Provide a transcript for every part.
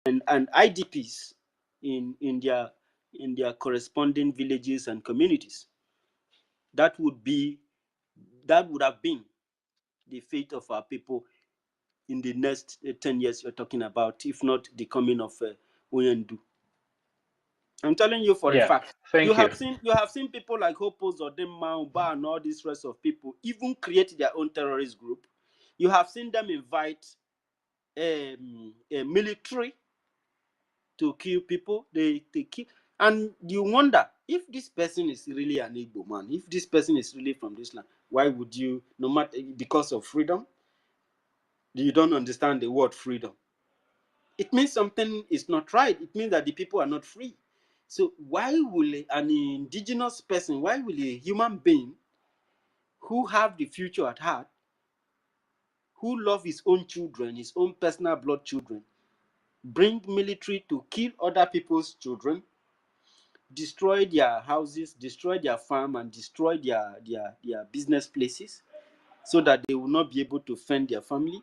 and IDPs in their corresponding villages and communities. That would have been the fate of our people in the next 10 years you're talking about, if not the coming of Oyendu. I'm telling you for a Yeah, fact. You thank you. have seen people like Hopos or Demma, Uba, and all this rest of people even create their own terrorist group. You have seen them invite a military to kill people. They kill, and you wonder if this person is really an Igbo man. If this person is really from this land, why would you? No matter, because of freedom. You don't understand the word freedom. It means something is not right. It means that the people are not free. So why will an indigenous person, why will a human being who have the future at heart, who love his own children, his own personal blood children, bring military to kill other people's children, destroy their houses, destroy their farm, and destroy their business places, so that they will not be able to fend their family,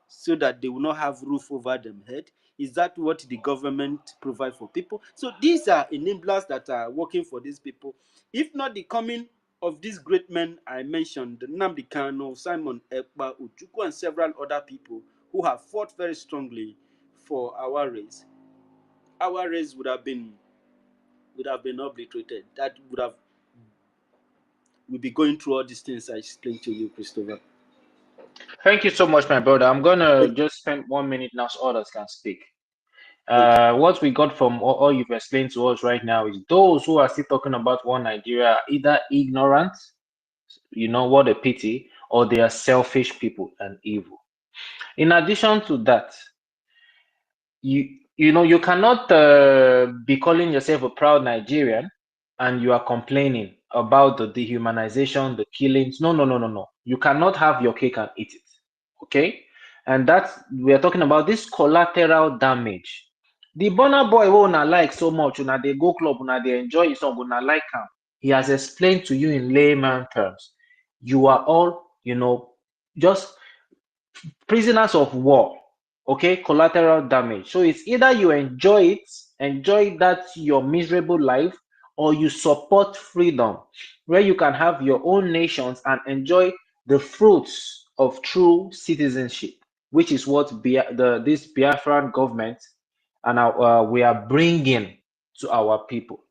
so that they will not have roof over them head? Is that what the government provide for people? So these are enablers that are working for these people. If not the coming of these great men I mentioned, Nnamdi Kanu, Simon Ekpa, Ojukwu, and several other people who have fought very strongly for our race would have been obliterated. That would be going through all these things I explained to you, Christopher. Thank you so much, my brother. I'm gonna just spend 1 minute now so others can speak. Thank you. What we got from all you've explained to us right now is those who are still talking about one Nigeria are either ignorant, what a pity, or they are selfish people and evil. In addition to that, you cannot be calling yourself a proud Nigerian and you are complaining about the dehumanization, the killings. No, no, no, no, no. You cannot have your cake and eat it. Okay? And we are talking about this collateral damage. The Burna Boy who una like so much, una they go club, una they enjoy it, song, una like him. He has explained to you in layman terms. You are all, just prisoners of war. Okay, collateral damage. So it's either you enjoy that your miserable life, or you support freedom, where you can have your own nations and enjoy the fruits of true citizenship, which is what this Biafran government and we are bringing to our people.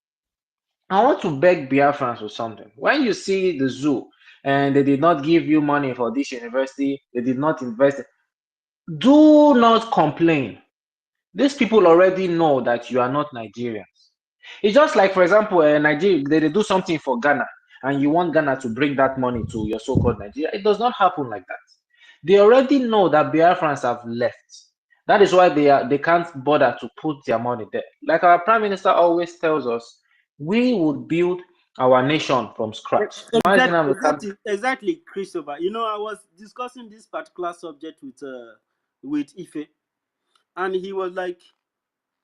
I want to beg Biafrans for something. When you see the zoo and they did not give you money for this university, they did not invest, do not complain. These people already know that you are not Nigerians. It's just like, for example, Nigeria, they do something for Ghana, and you want Ghana to bring that money to your so-called Nigeria. It does not happen like that. They already know that Biafrans have left. That is why they can't bother to put their money there. Like our Prime Minister always tells us, we would build our nation from scratch. Exactly, Christopher. I was discussing this particular subject with Ife, and he was like,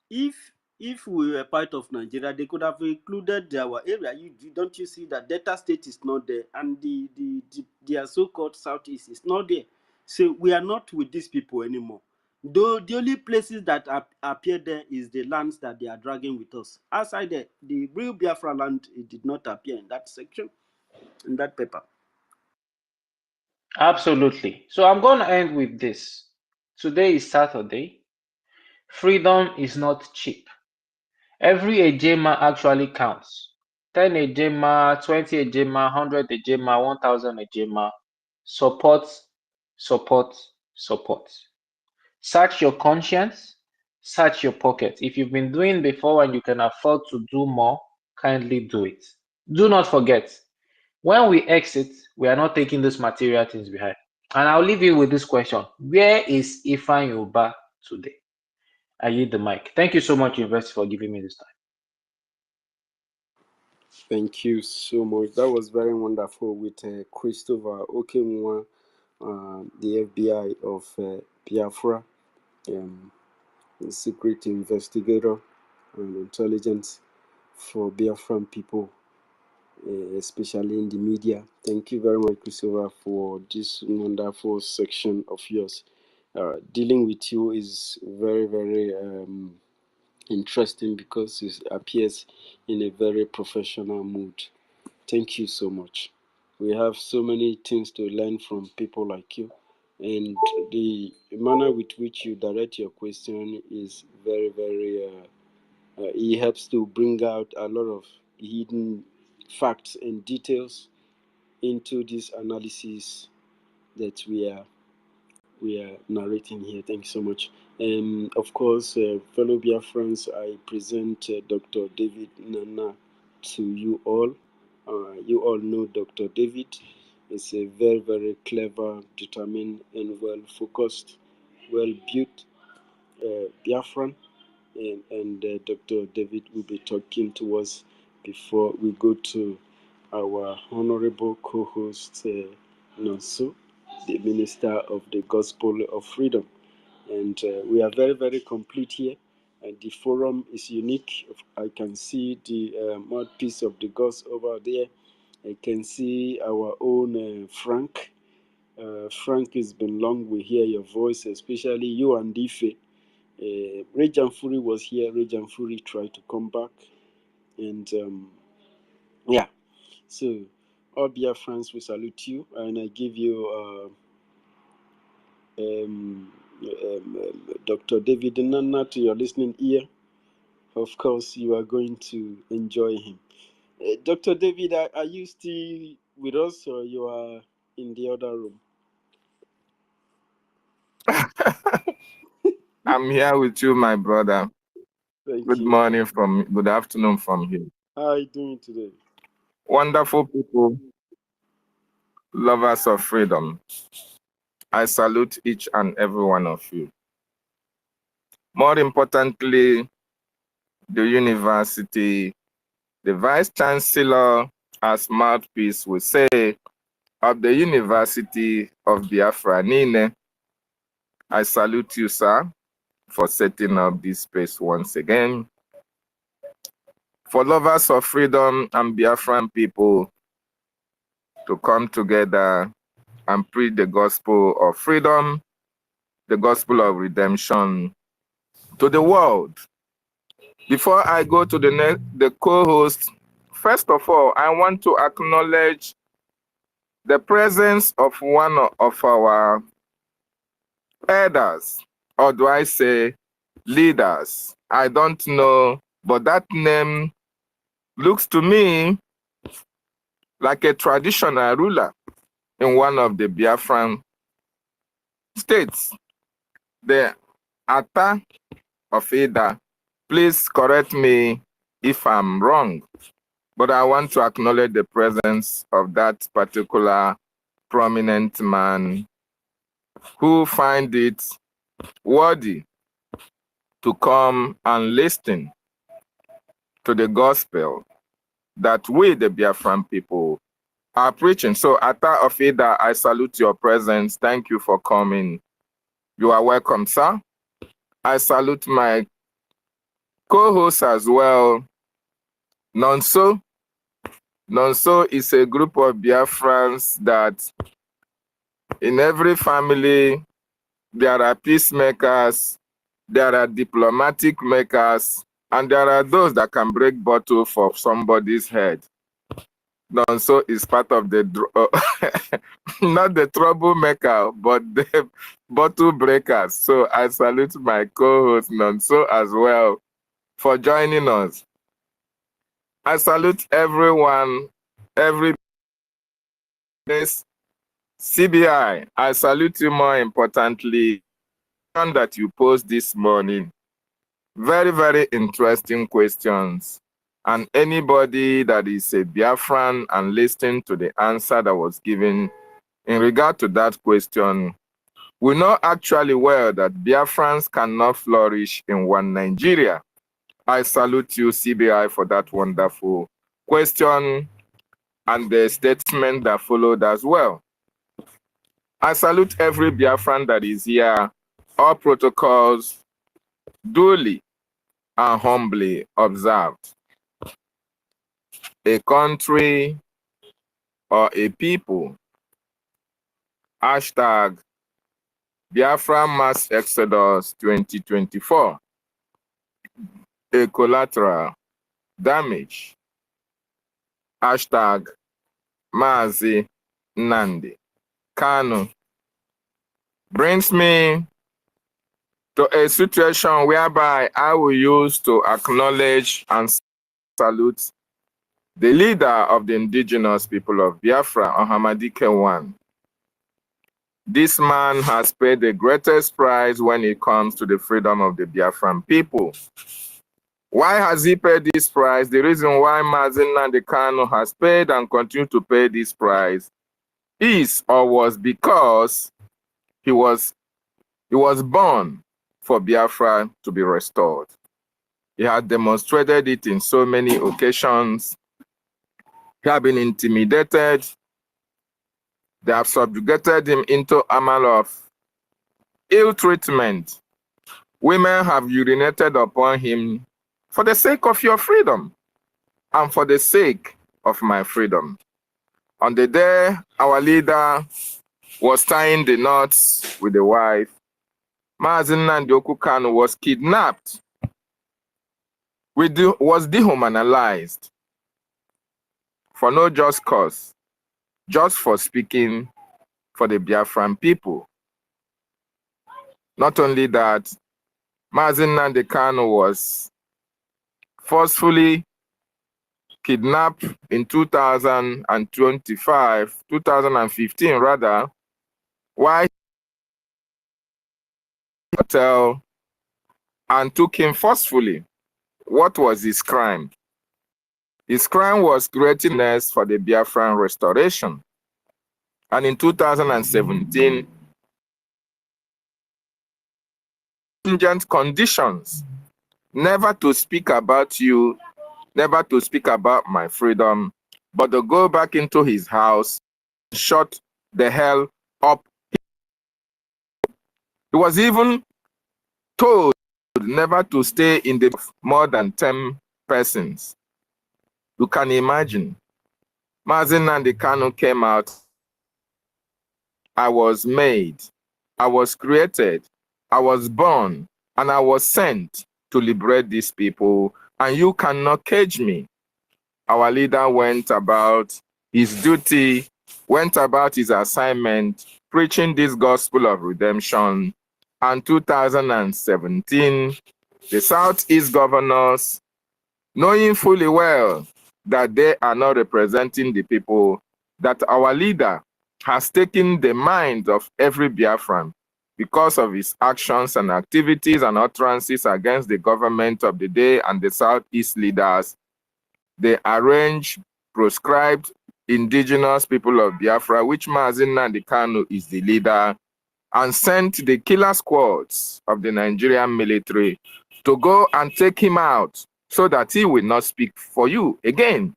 if we were part of Nigeria, they could have included our area. Don't you see that Delta State is not there, and their so-called Southeast is not there. So we are not with these people anymore. Though the only places that appear there is the lands that they are dragging with us. Outside there, the real Biafra land, it did not appear in that section, in that paper. Absolutely. So I'm going to end with this. Today is Saturday. Freedom is not cheap. Every Ejema actually counts. 10 Ejema, 20 Ejema, 100 Ejema, 1000 Ejema. Support, support, support. Search your conscience, search your pocket. If you've been doing before and you can afford to do more, kindly do it. Do not forget, when we exit, we are not taking these material things behind. And I'll leave you with this question. Where is Ifeanyi today? I yield the mic. Thank you so much, University, for giving me this time. Thank you so much. That was very wonderful with Christopher Okenwa, the FBI of Biafra, the secret investigator and intelligence for Biafran people, especially in the media. Thank you very much, Christopher, for this wonderful section of yours. Dealing with you is very, very interesting because it appears in a very professional mood. Thank you so much. We have so many things to learn from people like you, and the manner with which you direct your question is very, very. It helps to bring out a lot of hidden facts and details into this analysis that we are narrating here. Thank you so much. And of course, fellow Biafrans, I present Dr. David Nana to you all. You all know Dr. David is a very, very clever, determined, and well focused, well built Biafran. And Dr. David will be talking to us before we go to our honorable co host, Nonso, the Minister of the Gospel of Freedom. And we are very, very complete here. And the forum is unique. I can see the mouthpiece of the gods over there. I can see our own Frank. Frank, it's been long we hear your voice, especially you and Ife. Rejan Fury was here. Rejan Fury tried to come back. And yeah, so all Biafrans, we salute you. And I give you Dr. David Nana to your listening ear. Of course, you are going to enjoy him. Dr. David, are you still with us or you are in the other room? I'm here with you, my brother. Good morning good afternoon from here. How are you doing today? Wonderful people, lovers of freedom. I salute each and every one of you. More importantly, the university, the Vice Chancellor as mouthpiece will say of the University of Biafra, Nine, I salute you, sir, for setting up this space once again. For lovers of freedom and Biafran people to come together and preach the gospel of freedom, the gospel of redemption to the world. Before I go to the co-host, first of all, I want to acknowledge the presence of one of our elders, or do I say leaders? I don't know, but that name looks to me like a traditional ruler in one of the Biafran states. The Ata of Ida. Please correct me if I'm wrong, but I want to acknowledge the presence of that particular prominent man who find it worthy to come and listen to the gospel that we, the Biafran people, are preaching. So, Ata of Ida, I salute your presence. Thank you for coming. You are welcome, sir. I salute my co-host as well, Nonso. Nonso is a group of Biafrans that in every family, there are peacemakers, there are diplomatic makers, and there are those that can break bottle for somebody's head. Nonso is part of the, not the troublemaker, but the bottle breakers. So I salute my co-host Nonso as well for joining us. I salute everyone, every business, CBI. I salute you more importantly that you posed this morning. Very, very interesting questions. And anybody that is a Biafran and listening to the answer that was given in regard to that question, we know actually well that Biafrans cannot flourish in one Nigeria. I salute you, CBI, for that wonderful question and the statement that followed as well. I salute every Biafran that is here, all protocols duly and humbly observed. A country or a people, hashtag Biafra Mass Exodus 2024. A collateral damage. Hashtag Mazi Nandi Kanu. Brings me to a situation whereby I will use to acknowledge and salute the leader of the indigenous people of Biafra, Ohamadike I. This man has paid the greatest price when it comes to the freedom of the Biafran people. Why has he paid this price? The reason why Mazi Nnamdi Kanu has paid and continue to pay this price is or was because he was born for Biafra to be restored. He had demonstrated it in so many occasions. He had been intimidated. They have subjugated him into a manner of ill treatment. Women have urinated upon him for the sake of your freedom and for the sake of my freedom. On the day our leader was tying the knots with the wife, Mazi Nnamdi Kanu was kidnapped, was dehumanized for no just cause, just for speaking for the Biafran people. Not only that, Mazi Nnamdi Kanu was forcefully kidnapped in 2015 rather, while hotel and took him forcefully. What was his crime? His crime was creating nest for the Biafran restoration. And in 2017, stringent conditions, never to speak about you, never to speak about my freedom, but to go back into his house, shut the hell up. He was even told never to stay in the more than 10 persons. You can imagine. Mazi Nnamdi Kanu came out. I was made, I was created, I was born, and I was sent to liberate these people, and you cannot cage me. Our leader went about his duty, went about his assignment, preaching this gospel of redemption. And 2017, the Southeast governors, knowing fully well that they are not representing the people, that our leader has taken the mind of every Biafran because of his actions and activities and utterances against the government of the day and the Southeast leaders. They arranged, proscribed indigenous people of Biafra, which Mazi Nnamdi Kanu is the leader, and sent the killer squads of the Nigerian military to go and take him out so that he will not speak for you again.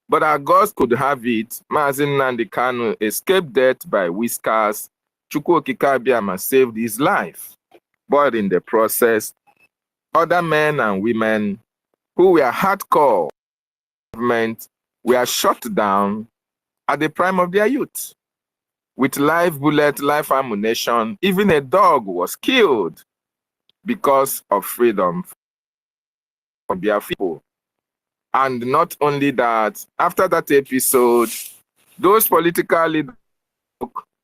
But our God could have it. Mazi Nnamdi Kanu escaped death by whiskers. Chukwu Okike Abiama saved his life. But in the process, other men and women who were hardcore government were shot down at the prime of their youth. With live bullet, live ammunition, even a dog was killed because of freedom for their people. And not only that, after that episode, those political leaders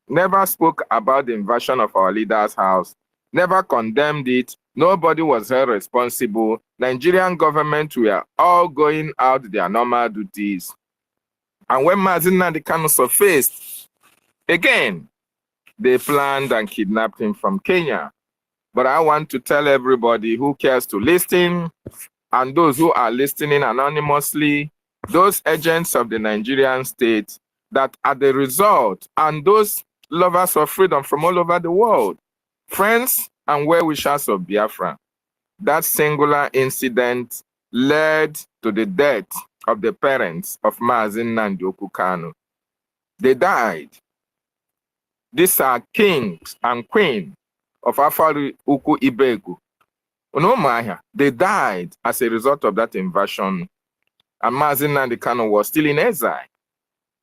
never spoke about the invasion of our leader's house, never condemned it. Nobody was held responsible. Nigerian government were all going out their normal duties. And when Mazi Nnamdi Kanu surfaced, again, they planned and kidnapped him from Kenya. But I want to tell everybody who cares to listen, and those who are listening anonymously, those agents of the Nigerian state, that are the result, and those lovers of freedom from all over the world, friends and well-wishers of Biafra, that singular incident led to the death of the parents of Mazi Nnamdi Kanu. They died. These are kings and queens of EFIK-IBIBIO. They died as a result of that invasion. And Mazi Nnamdi Kanu was still in exile.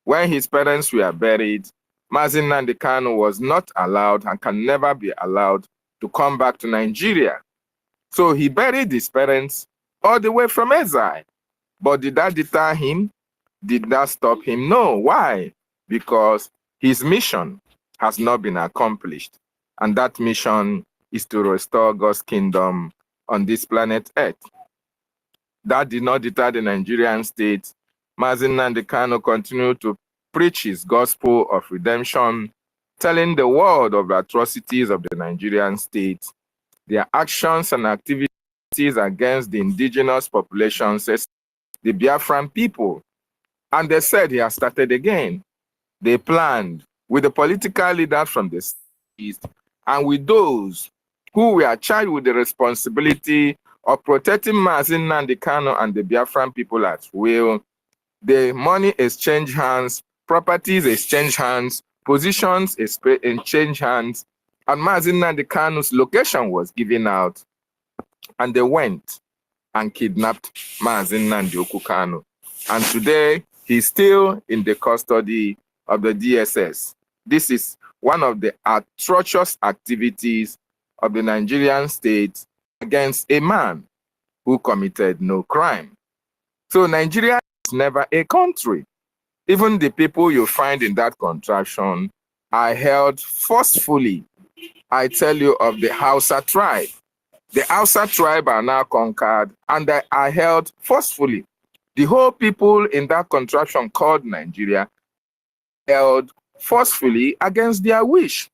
When his parents were buried, Mazi Nnamdi Kanu was not allowed and can never be allowed to come back to Nigeria. So he buried his parents all the way from exile. But did that deter him? Did that stop him? No. Why? Because his mission has not been accomplished. And that mission is to restore God's kingdom on this planet Earth. That did not deter the Nigerian state. Mazi Nnamdi Kanu continued to preach his gospel of redemption, telling the world of the atrocities of the Nigerian state, their actions and activities against the indigenous populations, the Biafran people. And they said he has started again. They planned with the political leaders from the east and with those who were charged with the responsibility of protecting Mazi Nnamdi Kanu and the Biafran people at will. The money exchange hands, properties exchange hands, positions exchange hands, and Mazi Nnamdi Kanu's location was given out. And they went and kidnapped Mazi Nnamdi Kanu. And today, he's still in the custody of the DSS. This is one of the atrocious activities of the Nigerian state against a man who committed no crime. So Nigeria is never a country. Even the people you find in that contraption are held forcefully. I tell you of the Hausa tribe. The Hausa tribe are now conquered and they are held forcefully. The whole people in that contraption called Nigeria held forcefully against their wish.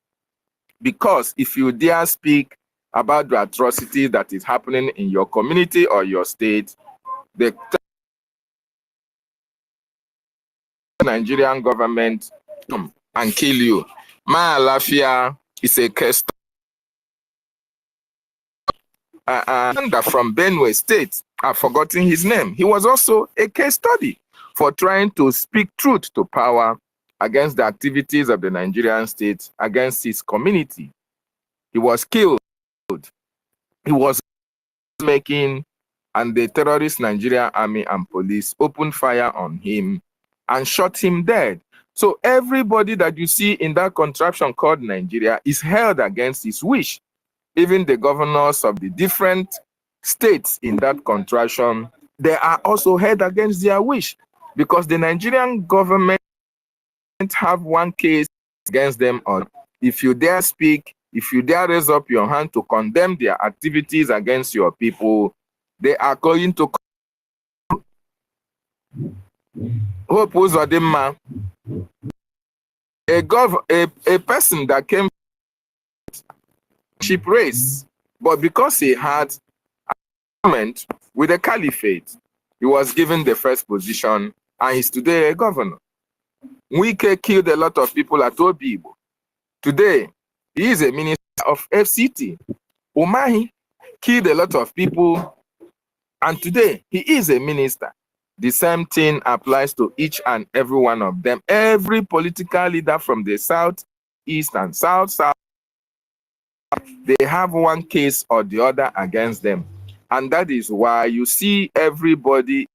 Because if you dare speak about the atrocity that is happening in your community or your state, the Nigerian government come and kill you. Ma Alafia is a case from Benue State. I've forgotten his name. He was also a case study for trying to speak truth to power against the activities of the Nigerian state against his community. He was killed. He was making, and the terrorist Nigerian army and police opened fire on him and shot him dead. So everybody that you see in that contraption called Nigeria is held against his wish. Even the governors of the different states in that contraption, they are also held against their wish because the Nigerian government have one case against them. Or if you dare speak, if you dare raise up your hand to condemn their activities against your people, they are going to Hope Uzodimma, a person that came cheap race, but because he had agreement with the caliphate, he was given the first position and he's today a governor. Wike killed a lot of people at Obibo. Today, he is a minister of FCT. Umahi killed a lot of people and today he is a minister. The same thing applies to each and every one of them. Every political leader from the south, east, and south, they have one case or the other against them. And that is why you see everybody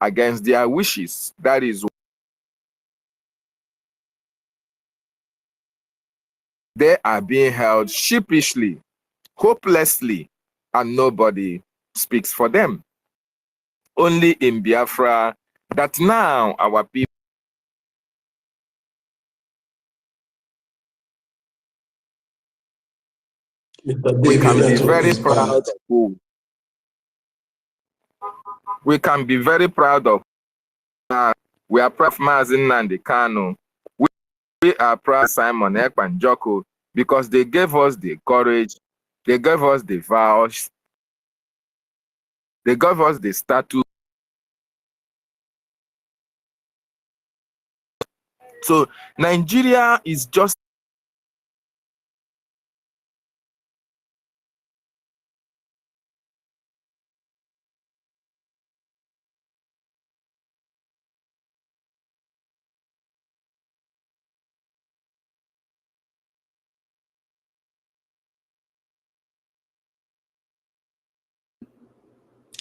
against their wishes. That is why they are being held sheepishly, hopelessly, and nobody speaks for them. Only in Biafra that now our people we can be very proud of who. We can be very proud of. We are proud of Mazi Nnamdi Kanu. We are proud of Simon Ekpan Joko because they gave us the courage, they gave us the vows, they gave us the status. So Nigeria is just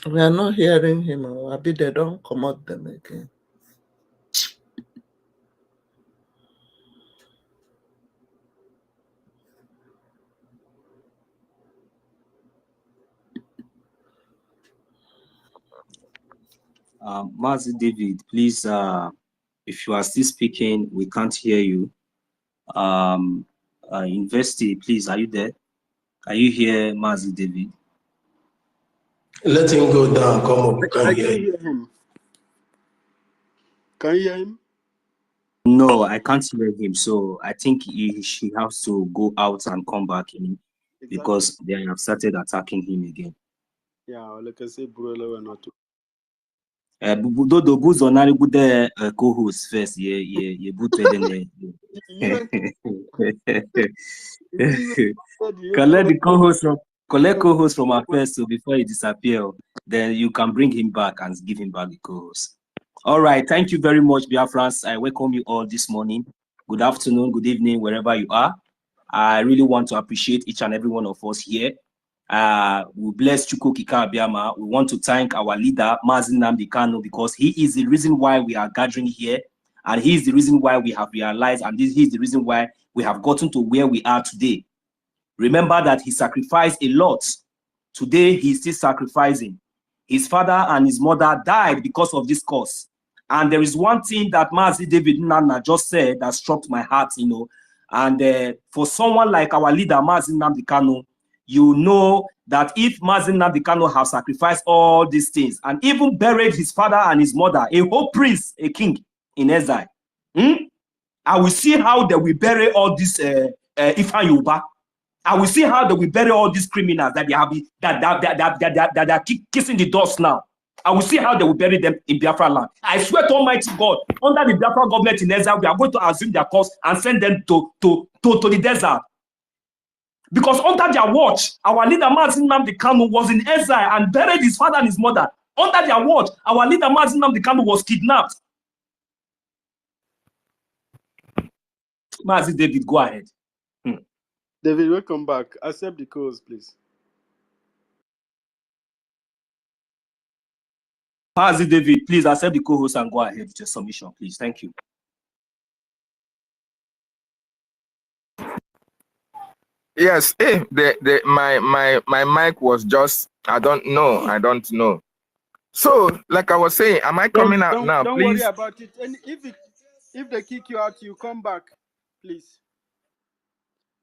we are not hearing him. Abi, they don't come out them again. Mazi David, please, if you are still speaking, we can't hear you. Investi, please, are you there? Are you here, Mazi David? Let him go down, come up. I can't hear him. Can you hear him? No, I can't hear him. So I think she has to go out and come back in, exactly, because they have started attacking him again. Yeah, like I say, bro, we're not. Dodo Buzonari bude co-host first. Yeah, collect the co-host from our first, so before he disappear, then you can bring him back and give him back the co-host. All right, thank you very much, Biafrans. I welcome you all this morning. Good afternoon, good evening, wherever you are. I really want to appreciate each and every one of us here. We bless Chukwu Kika Abiyama. We want to thank our leader, Mazi Nnamdi Kanu, because he is the reason why we are gathering here, and he is the reason why we have realized, and he is the reason why we have gotten to where we are today. Remember that he sacrificed a lot. Today, he is still sacrificing. His father and his mother died because of this cause. And there is one thing that Mazi David Nana just said that struck my heart, you know. And for someone like our leader, Mazi Nnamdi Kanu, you know that if Mazi Nnamdi Kanu have sacrificed all these things and even buried his father and his mother, a whole prince, a king in exile, I will see how they will bury all this Ifan Yoruba. I will see how they will bury all these criminals that they have that are kissing the dust now. I will see how they will bury them in Biafra land. I swear to Almighty God, under the Biafra government in exile, we are going to assume their cause and send them to the desert. Because under their watch, our leader Mazi Nnamdi Kanu was in exile and buried his father and his mother. Under their watch, our leader Mazi Nnamdi Kanu was kidnapped. Mazi David, go ahead. David, welcome back. Accept the cause, please. Mazi David, please accept the co-host and go ahead with your submission, please. Thank you. Yes, my mic was just, I don't know. So, like I was saying, am I coming out now? Don't please worry about it. And if they kick you out, you come back, please.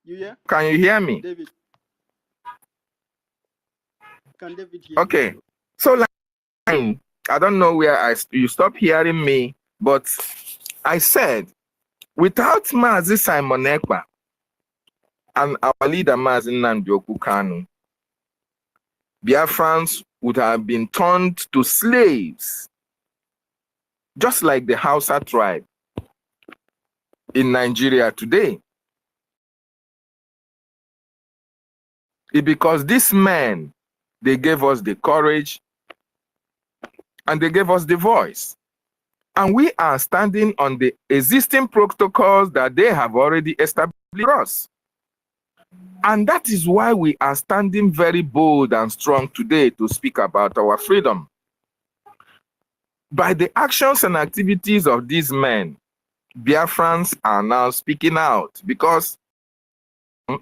You hear? Can you hear me? David. Can David hear? Okay. So, like, I don't know where you stop hearing me, but I said, without Mazi Simon Ekpa and our leader Mazi Nnamdi Kanu, Biafrans would have been turned to slaves, just like the Hausa tribe in Nigeria today. It's because these men, they gave us the courage and they gave us the voice. And we are standing on the existing protocols that they have already established for us. And that is why we are standing very bold and strong today to speak about our freedom. By the actions and activities of these men, Biafrans are now speaking out because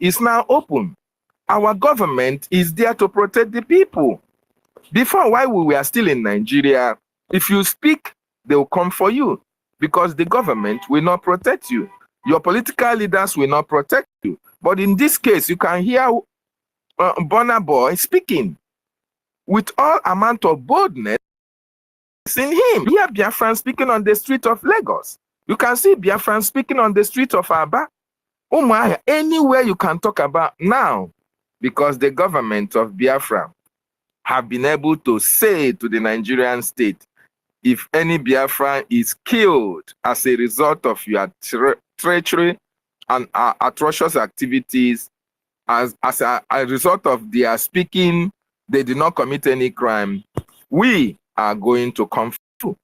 it's now open. Our government is there to protect the people. Before, while we were still in Nigeria, if you speak, they will come for you because the government will not protect you. Your political leaders will not protect you. But in this case, you can hear Burna Boy speaking with all amount of boldness in him. You hear Biafran speaking on the street of Lagos. You can see Biafran speaking on the street of Aba. Oh my, anywhere you can talk about now, because the government of Biafra have been able to say to the Nigerian state, if any Biafran is killed as a result of your treachery and atrocious activities, as a result of their speaking, they did not commit any crime, we are going to come through.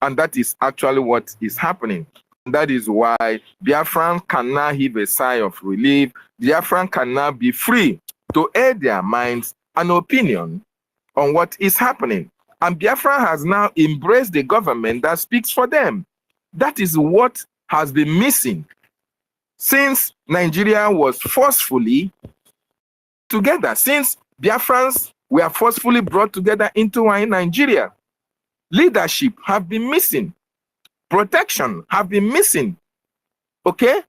And that is actually what is happening. And that is why Biafran can now heave a sigh of relief. Biafran can now be free to air their minds and opinion on what is happening. And Biafra has now embraced the government that speaks for them. That is what has been missing since Nigeria was forcefully together, since Biafrans were forcefully brought together into one Nigeria. leadership have been missing, protection have been missing, okay?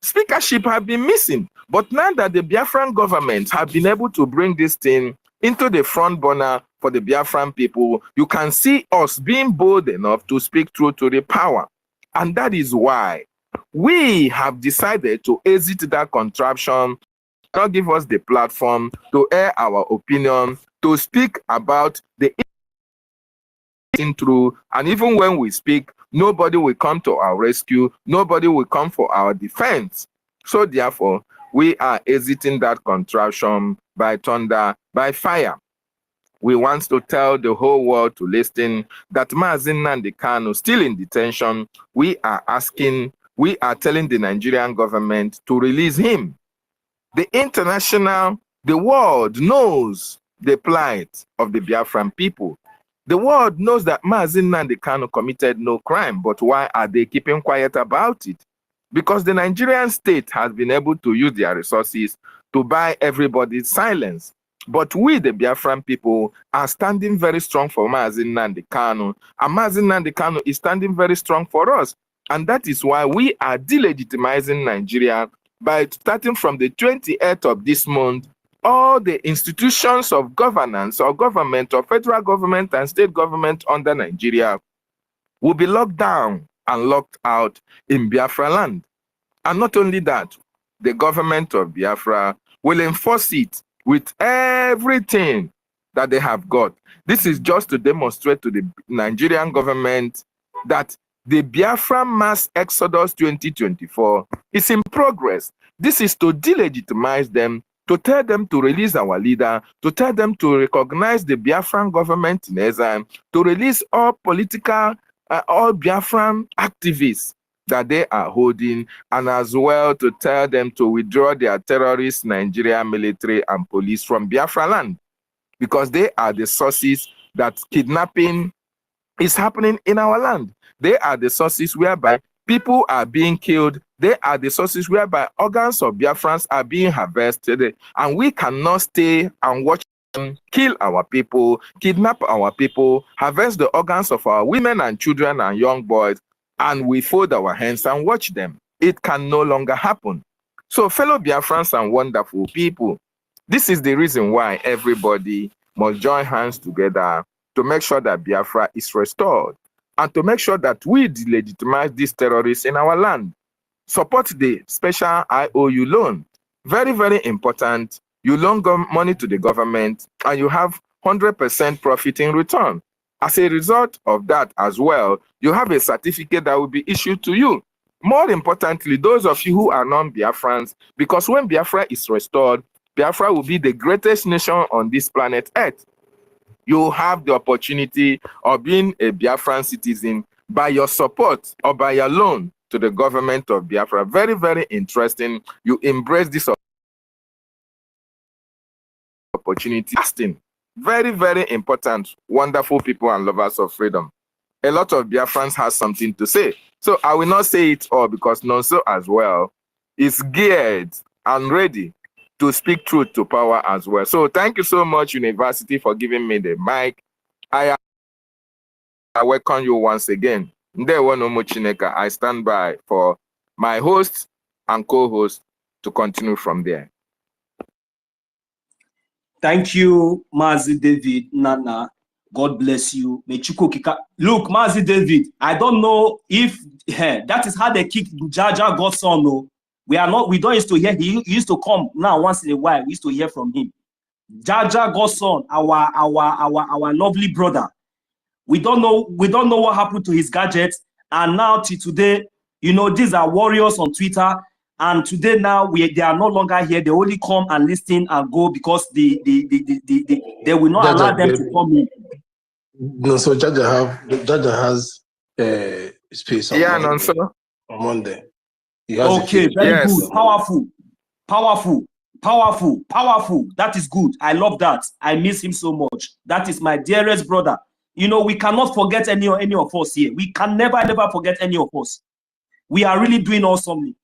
Speakership have been missing. But now that the Biafran government have been able to bring this thing into the front burner for the Biafran people, you can see us being bold enough to speak truth to the power. And that is why we have decided to exit that contraption, not give us the platform to air our opinion, to speak about the through, and even when we speak, nobody will come to our rescue, nobody will come for our defense. So therefore, we are exiting that contraption by thunder, by fire. We want to tell the whole world to listen that Mazi Nnamdi Kanu still in detention. We are telling the Nigerian government to release him. The world knows the plight of the Biafran people. The world knows that Mazi Nnamdi Kanu committed no crime, but why are they keeping quiet about it? Because the Nigerian state has been able to use their resources to buy everybody's silence. But we, the Biafran people, are standing very strong for Mazi Nnamdi Kanu, and Mazi Nnamdi Kanu is standing very strong for us. And that is why we are delegitimizing Nigeria by starting from the 28th of this month. All the institutions of governance or government or federal government and state government under Nigeria will be locked down and locked out in Biafra land. And not only that, the government of Biafra will enforce it with everything that they have got. This is just to demonstrate to the Nigerian government that the Biafra Mass Exodus 2024 is in progress. This is to delegitimize them, to tell them to release our leader, to tell them to recognize the Biafran government in exile, to release all political, all Biafran activists that they are holding, and as well to tell them to withdraw their terrorist Nigerian military and police from Biafra land, because they are the sources that kidnapping is happening in our land. They are the sources whereby people are being killed. They are the sources whereby organs of Biafrans are being harvested, and we cannot stay and watch them kill our people, kidnap our people, harvest the organs of our women and children and young boys, and we fold our hands and watch them. It can no longer happen. So, fellow Biafrans and wonderful people, this is the reason why everybody must join hands together to make sure that Biafra is restored, and to make sure that we delegitimize these terrorists in our land. Support the special IOU loan. Very, very important. You loan money to the government and you have 100% profit in return. As a result of that as well, you have a certificate that will be issued to you. More importantly, those of you who are non-Biafrans, because when Biafra is restored, Biafra will be the greatest nation on this planet Earth. You have the opportunity of being a Biafran citizen by your support or by your loan to the government of Biafra. Very, very interesting. You embrace this opportunity. Very, very important. Wonderful people and lovers of freedom. A lot of Biafrans have something to say. So I will not say it all, because Nonso as well is geared and ready to speak truth to power as well. So thank you so much, University, for giving me the mic. I welcome you once again. I stand by for my host and co-host to continue from there. Thank you, Mazi David Nana. God bless you. Look, Mazi David, I don't know if that is how they kick Jaja Godson. No, we don't used to hear. He used to come now once in a while. We used to hear from him. Jaja Godson, our lovely brother. We don't know what happened to his gadgets, and now till today, you know, these are warriors on Twitter. And today now they are no longer here. They only come and listen and go because they will not allow them to come in. No, so Jaja has space on Monday. No, sir. On Monday. Okay, very good. Powerful. That is good. I love that. I miss him so much. That is my dearest brother. You know, we cannot forget any of us here. We can never forget any of us. We are really doing awesomely.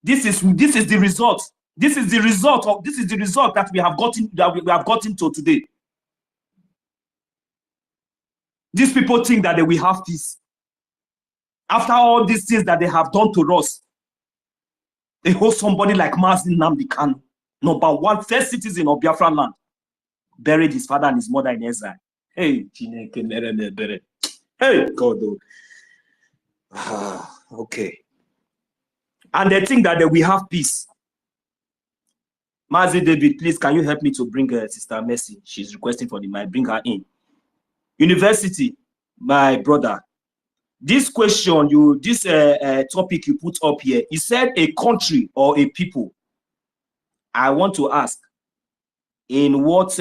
This is the result. This is the result that we have gotten to today. These people think that they will have peace. After all these things that they have done to us, they hold somebody like Mazi Nnamdi Kanu, #1 first citizen of Biafra land, buried his father and his mother in exile. Hey, hey, God. Okay. And they think that they will have peace. Mazi David, please, can you help me to bring Sister Mercy? She's requesting for the mic. Bring her in. University, my brother. This question, this topic you put up here, you said a country or a people. I want to ask, in what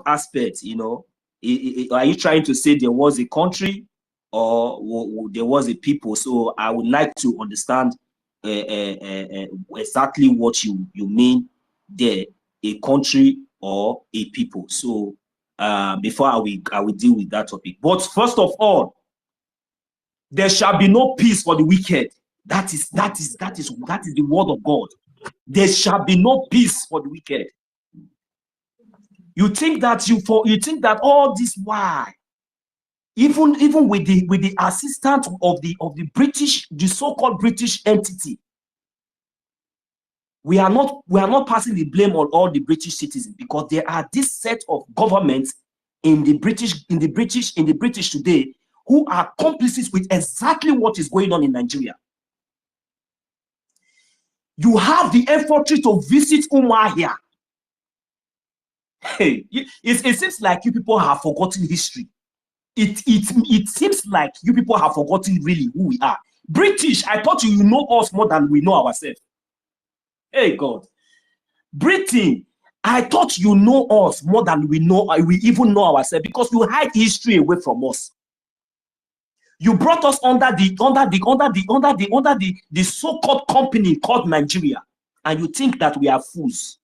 aspect, you know, are you trying to say there was a country or there was a people? So I would like to understand exactly what you mean there, a country or a people. So before I will deal with that topic. But first of all, there shall be no peace for the wicked. That is the word of God. There shall be no peace for the wicked. You think that all this why, even with the assistance of the British, the so-called British entity, we are not passing the blame on all the British citizens, because there are this set of governments in the British today who are complicit with exactly what is going on in Nigeria. You have the infantry to visit Umuahia. Hey, it seems like you people have forgotten history. It seems like you people have forgotten really who we are. British, I thought you know us more than we know ourselves. Hey God. Britain, I thought you know us more than we even know ourselves, because you hide history away from us. You brought us under the so-called company called Nigeria, and you think that we are fools.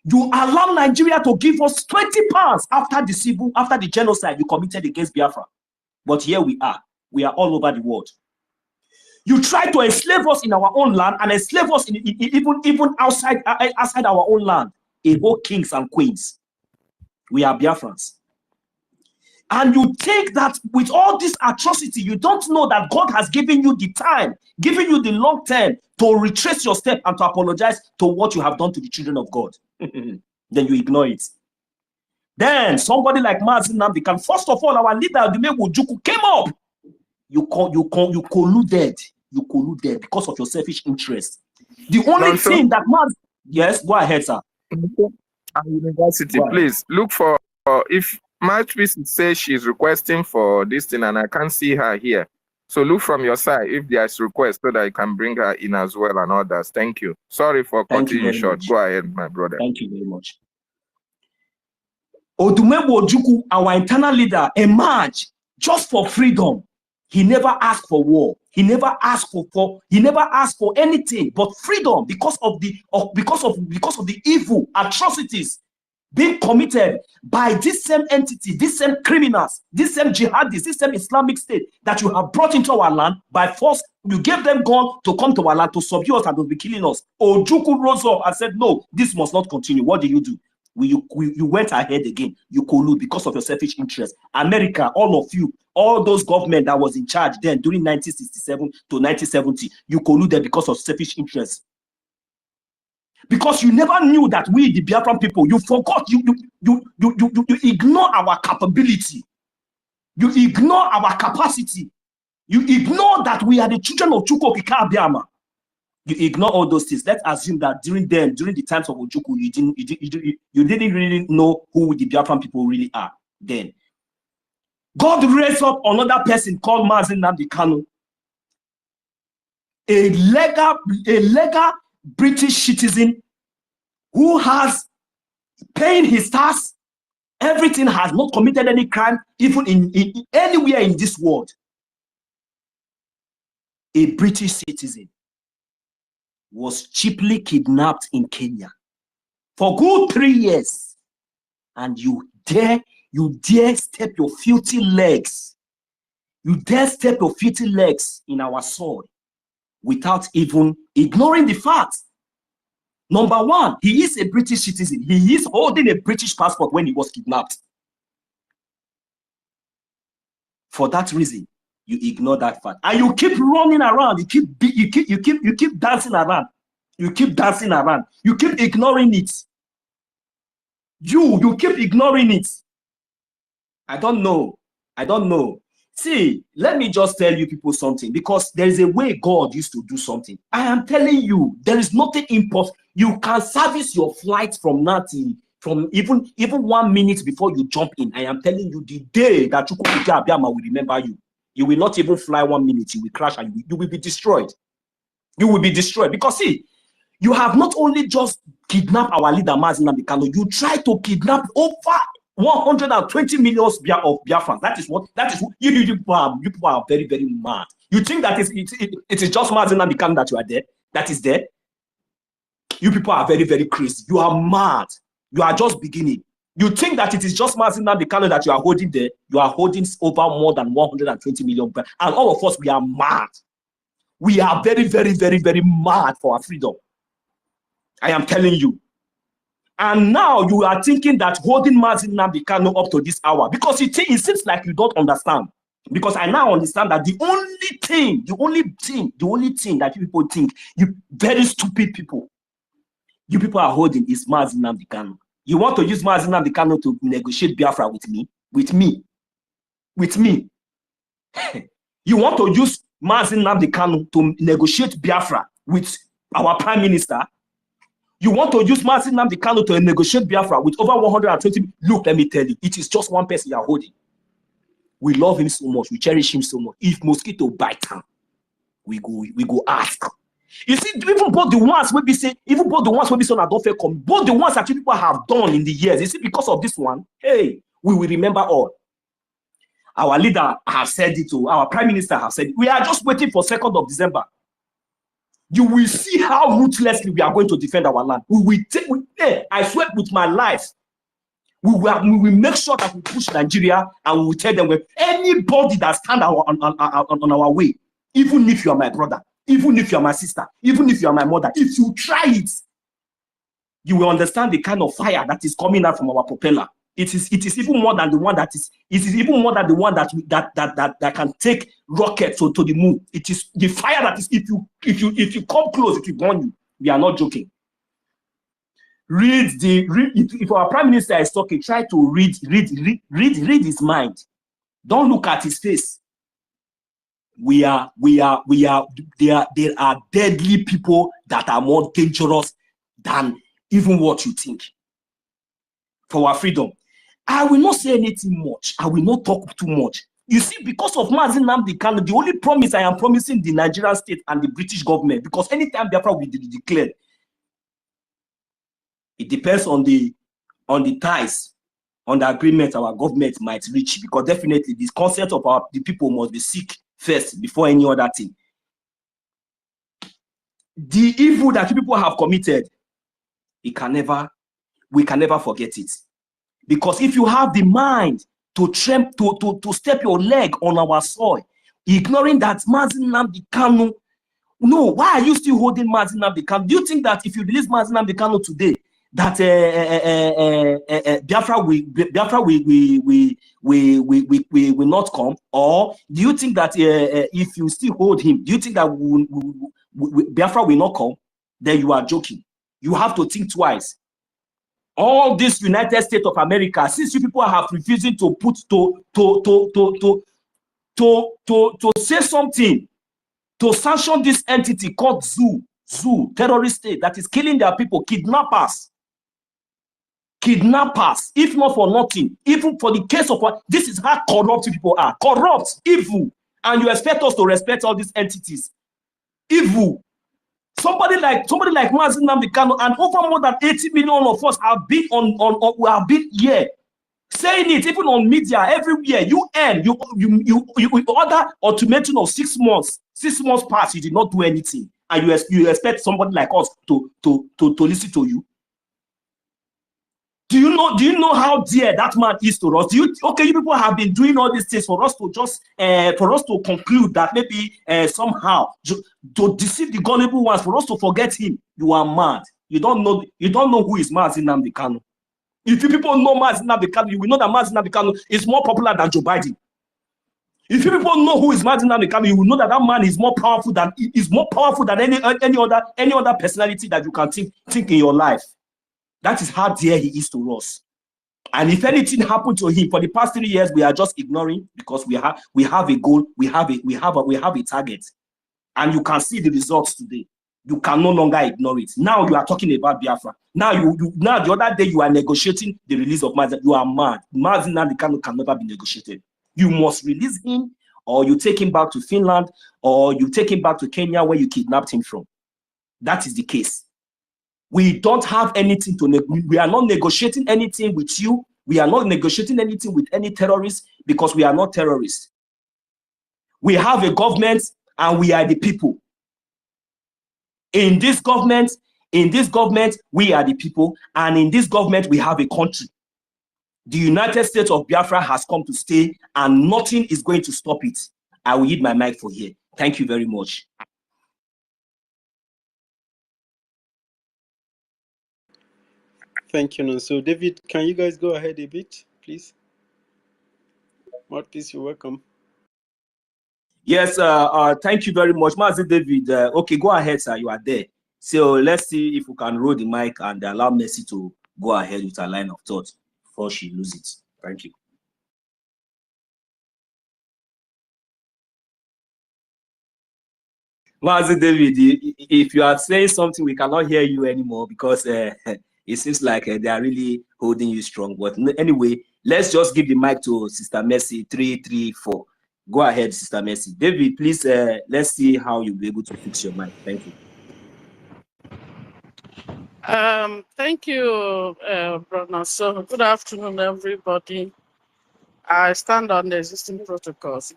You allow Nigeria to give us 20 pounds after the genocide you committed against Biafra. But here we are all over the world. You try to enslave us in our own land and enslave us even outside our own land. A whole kings and queens. We are Biafrans. And you think that with all this atrocity, you don't know that God has given you the time, given you the long term to retrace your step and to apologize to what you have done to the children of God. Then you ignore it. Then somebody like Mazi Nnamdi Kanu, first of all, our leader, Odumegwu Ojukwu, came up. You colluded because of your selfish interest. The only thing that Mazi, yes, go ahead, sir. University, please look for if Mouthpiece says she's requesting for this thing, and I can't see her here. So look from your side if there's request so that you can bring her in as well and others. Thank you. Sorry for cutting you short. Much. Go ahead, my brother. Thank you very much. Odumegwu Ojukwu, our internal leader, emerged just for freedom. He never asked for war. He never asked for anything but freedom because of the evil atrocities being committed by this same entity, this same criminals, this same jihadists, this same Islamic State that you have brought into our land by force. You gave them gun to come to our land to subdue us and to be killing us. Ojukwu rose up and said, no, this must not continue. What do? You went ahead again. You collude because of your selfish interest. America, all of you, all those government that was in charge then during 1967 to 1970, you colluded because of selfish interest. Because you never knew that we, the Biafran people, you forgot, you ignore our capability. You ignore our capacity. You ignore that we are the children of Chukwu Okike Abiama. You ignore all those things. Let's assume that during the times of Ojukwu, you didn't really know who the Biafran people really are then. God raised up another person called Mazi Nnamdi Kanu, a legal British citizen who has paying his tax, everything, has not committed any crime, even in anywhere in this world. A British citizen was cheaply kidnapped in Kenya for good 3 years, and you dare step your filthy legs. You dare step your filthy legs in our soil without even ignoring the fact. Number one, he is a British citizen. He is holding a British passport when he was kidnapped. For that reason, you ignore that fact, and you keep running around. You keep dancing around. You keep dancing around. You keep ignoring it. You keep ignoring it. I don't know. I don't know. See, let me just tell you people something, because there is a way God used to do something. I am telling you, there is nothing impossible. You can service your flight from nothing, from even 1 minute before you jump in. I am telling you, the day that Chukwuka Abiyama will remember you, you will not even fly 1 minute. You will crash and you will be destroyed. You will be destroyed. Because see, you have not only just kidnapped our leader Mazi Nnamdi Kanu, you try to kidnap over 120 million of Biafrans. That is what you people are very, very mad. You think that it is just Mazi Nnamdi Kanu that you are there, that is there? You people are very, very crazy. You are mad. You are just beginning. You think that it is just Mazi Nnamdi Kanu that you are holding there. You are holding over more than 120 million. And all of us, we are mad. We are very, very, very, very mad for our freedom. I am telling you. And now you are thinking that holding Mazi Nnamdi Kanu up to this hour, because it seems like you don't understand. Because I now understand that the only thing that you people think, you very stupid people, you people are holding is Mazi Nnamdi Kanu. You want to use Mazi Nnamdi Kanu to negotiate Biafra with me? You want to use Mazi Nnamdi Kanu to negotiate Biafra with our Prime Minister? You want to use Mazi Nnamdi Kanu to negotiate Biafra with over 120? Look, let me tell you, it is just one person you are holding. We love him so much, we cherish him so much. If mosquito bite him, we go ask. You see, even both the ones we be say, even both the ones we be saying, I don't feel come, both the ones that people have done in the years. You see, because of this one, hey, we will remember all. Our leader has said it, our Prime Minister has said it. We are just waiting for 2nd of December. You will see how ruthlessly we are going to defend our land. We will take, I swear with my life, we will make sure that we push Nigeria, and we will tell them, anybody that stands on our way, even if you are my brother, even if you are my sister, even if you are my mother, if you try it, you will understand the kind of fire that is coming out from our propeller. It is even more than the one that is. It is even more than the one that can take rockets to the moon. It is the fire that is. If you come close, it will burn you. We are not joking. If our Prime Minister is talking, try to read his mind. Don't look at his face. There are deadly people that are more dangerous than even what you think. For our freedom, I will not say anything much. I will not talk too much. You see, because of Mazi Nnamdi Kanu, the only promise I am promising the Nigerian state and the British government, because anytime Biafra will be declared, it depends on the ties, on the agreement our government might reach, because definitely the consent of the people must be seek first before any other thing. The evil that people have committed, we can never forget it. Because if you have the mind to step your leg on our soil, ignoring that Mazi Nnamdi Kanu, no, why are you still holding Mazi Nnamdi Kanu? Do you think that if you release Mazi Nnamdi Kanu today, that Biafra will not come? Or do you think that if you still hold him, do you think that Biafra will not come? Then you are joking. You have to think twice. All this United States of America, since you people have refusing to put to say something, to sanction this entity called Zoo terrorist state that is killing their people, kidnappers, if not for nothing, even for the case of what, this is how corrupt people are, corrupt, evil, and you expect us to respect all these entities, evil. Somebody like Mazi Nnamdi Kanu, and over more than 80 million of us have been have been here saying it, even on media everywhere. You order ultimatum of 6 months. 6 months past, you did not do anything, and you expect somebody like us to listen to you. Do you know how dear that man is to us? You people have been doing all these things for us to just conclude that maybe somehow to deceive the gullible ones, for us to forget him. You are mad. You don't know who is Mazi Nnamdi Kanu. If you people know Mazi Nnamdi Kanu, you will know that Mazi Nnamdi Kanu is more popular than Joe Biden. If you people know who is Mazi Nnamdi Kanu, you will know that that man is more powerful than any other personality that you can think in your life. That is how dear he is to us. And if anything happened to him for the past 3 years, we are just ignoring because we have a goal, we have a target, and you can see the results today. You can no longer ignore it. Now you are talking about Biafra. Now now the other day you are negotiating the release of Mazi. You are mad. Mazi Nnamdi Kanu can never be negotiated. You must release him, or you take him back to Finland, or you take him back to Kenya where you kidnapped him from. That is the case. We don't have anything to we are not negotiating anything with you. We are not negotiating anything with any terrorists because we are not terrorists. We have a government and we are the people. In this government, we are the people, and in this government, we have a country. The United States of Biafra has come to stay, and nothing is going to stop it. I will yield my mic for here. Thank you very much. Thank you. So, David, can you guys go ahead a bit, please? Marcus, you're welcome. Yes, thank you very much, Mazi David. Okay, go ahead, sir. You are there. So let's see if we can roll the mic and allow Mercy to go ahead with her line of thought before she loses it. Thank you. Mazi David, if you are saying something, we cannot hear you anymore because it seems like they are really holding you strong. But anyway, let's just give the mic to Sister Mercy 334. Go ahead, Sister Mercy. David, please, let's see how you'll be able to fix your mic. Thank you. Thank you, Brother. So, good afternoon, everybody. I stand on the existing protocols.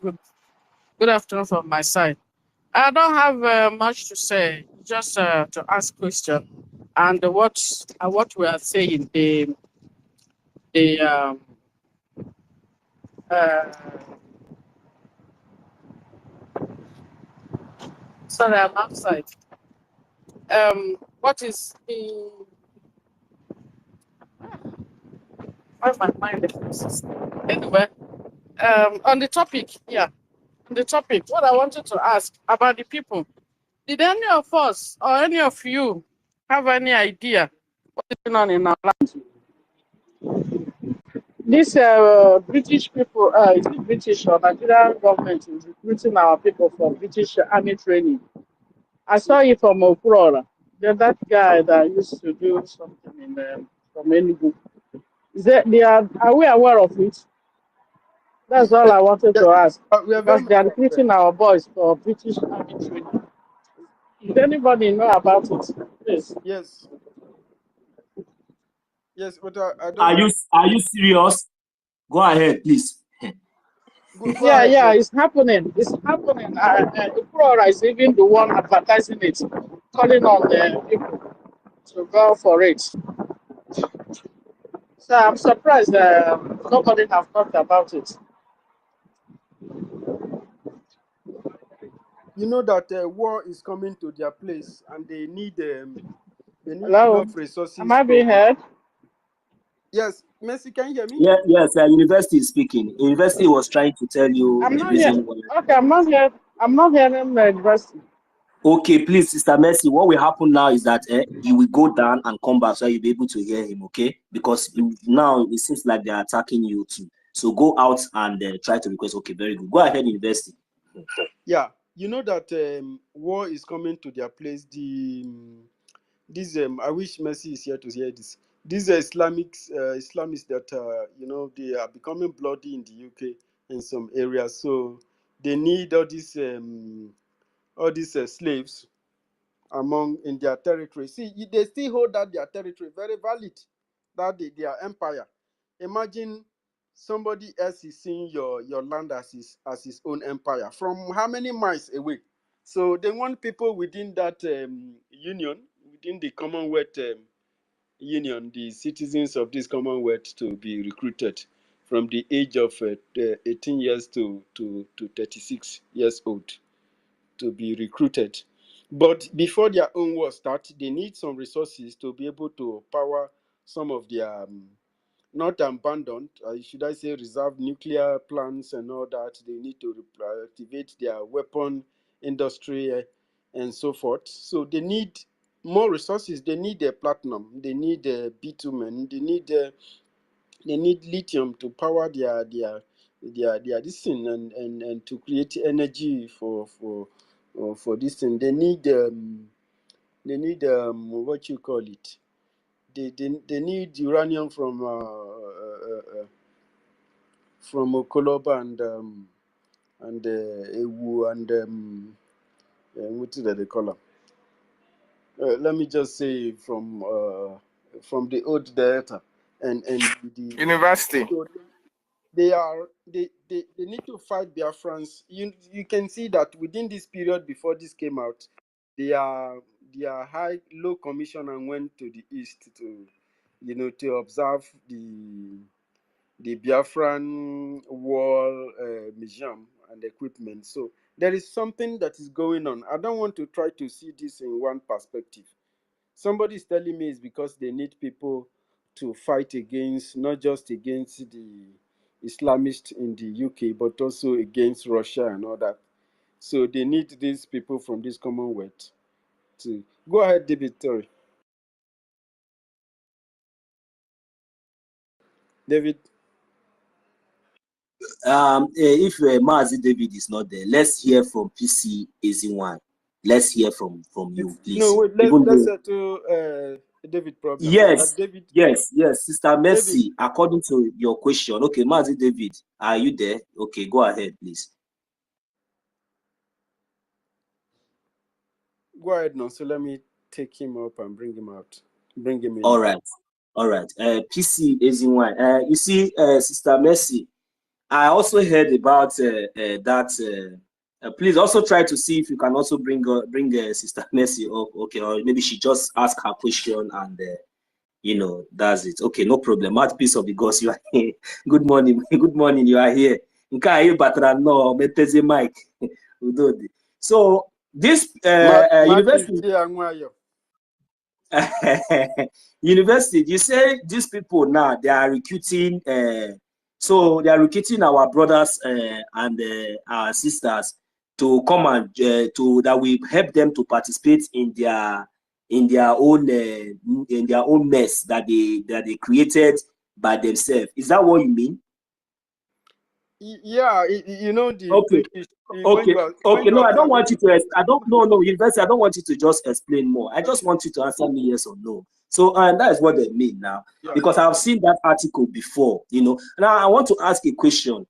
Good afternoon from my side. I don't have much to say, just to ask question. And what we are saying, sorry, I'm outside. What is the why my mind is anyway? On the topic, yeah. On the topic, what I wanted to ask about the people. Did any of us or any of you have any idea what is going on in our land? These British people, is it British or Nigerian government is recruiting our people for British army training. I saw it from Okurora. Then that guy that used to do something in from Enugu. Are we aware of it? That's all I wanted to ask. Because they are recruiting our boys for British army training. Does anybody know about it? Please. Yes. Yes, but I don't. Are you serious? Go ahead, please. Yeah, it's happening. It's happening. Iprora is even the one advertising it, calling on the people to go for it. So I'm surprised nobody have talked about it. You know that war is coming to their place, and they need Hello? enough resources. Am I being heard? Yes, Mercy, can you hear me? Yeah, yes, university is speaking. University was trying to tell you I'm the not reason here. why. Okay, I'm not here. I'm not hearing the university. Okay, please, Sister Mercy, what will happen now is that he will go down and come back so you'll be able to hear him, okay? Because now it seems like they're attacking you too. So go out and try to request. Okay, very good. Go ahead, university. Yeah, you know that war is coming to their place. I wish Mercy is here to hear this. These Islamists that they are becoming bloody in the UK in some areas. So they need all these slaves in their territory. See, they still hold that their territory very valid, that their empire. Imagine somebody else is seeing your land as his own empire from how many miles away. So they want people within that union, within the Commonwealth union, the citizens of this Commonwealth to be recruited from the age of 18 years to 36 years old to be recruited. But before their own war starts, they need some resources to be able to power some of their not abandoned. Should I say reserve nuclear plants and all that? They need to activate their weapon industry and so forth. So they need more resources. They need platinum. They need bitumen. They need lithium to power their this thing and to create energy for this thing. They need what you call it. They need uranium from Okoloba and Ewu and what do they call them? Let me just say from the old Delta and the University. so they need to fight Biafrans. You can see that within this period before this came out, their low commissioner went to the east to observe the Biafran wall museum and equipment. So there is something that is going on. I don't want to try to see this in one perspective. Somebody is telling me it's because they need people to fight against, not just against the Islamists in the UK, but also against Russia and all that. So they need these people from this Commonwealth to go ahead, David. Sorry, David. If Mazi David is not there, let's hear from PC AZ1. Let's hear from you, please. No, wait. Let's settle David problem. Yes, David. yes, Sister Mercy. David. According to your question, okay, Mazi David, are you there? Okay, go ahead, please. Go ahead now. So let me take him up and bring him out. Bring him in. All right. PC AZ1. You see, Sister Mercy, I also heard about that. Please also try to see if you can also bring Sister Mercy up. Okay, or maybe she just ask her question and that's it. Okay, no problem. Mouthpiece of the gods, you are here. Good morning. Good morning. You are here. So this university, you say these people now they are recruiting. So they are recruiting our brothers and our sisters to come and that we help them to participate in their own mess that they created by themselves. Is that what you mean? Yeah, the okay. British. Okay. No, I don't want you to. No, university. I don't want you to just explain more. I just want you to answer me yes or no. So, that is what they mean now, because I've seen that article before. Now I want to ask a question.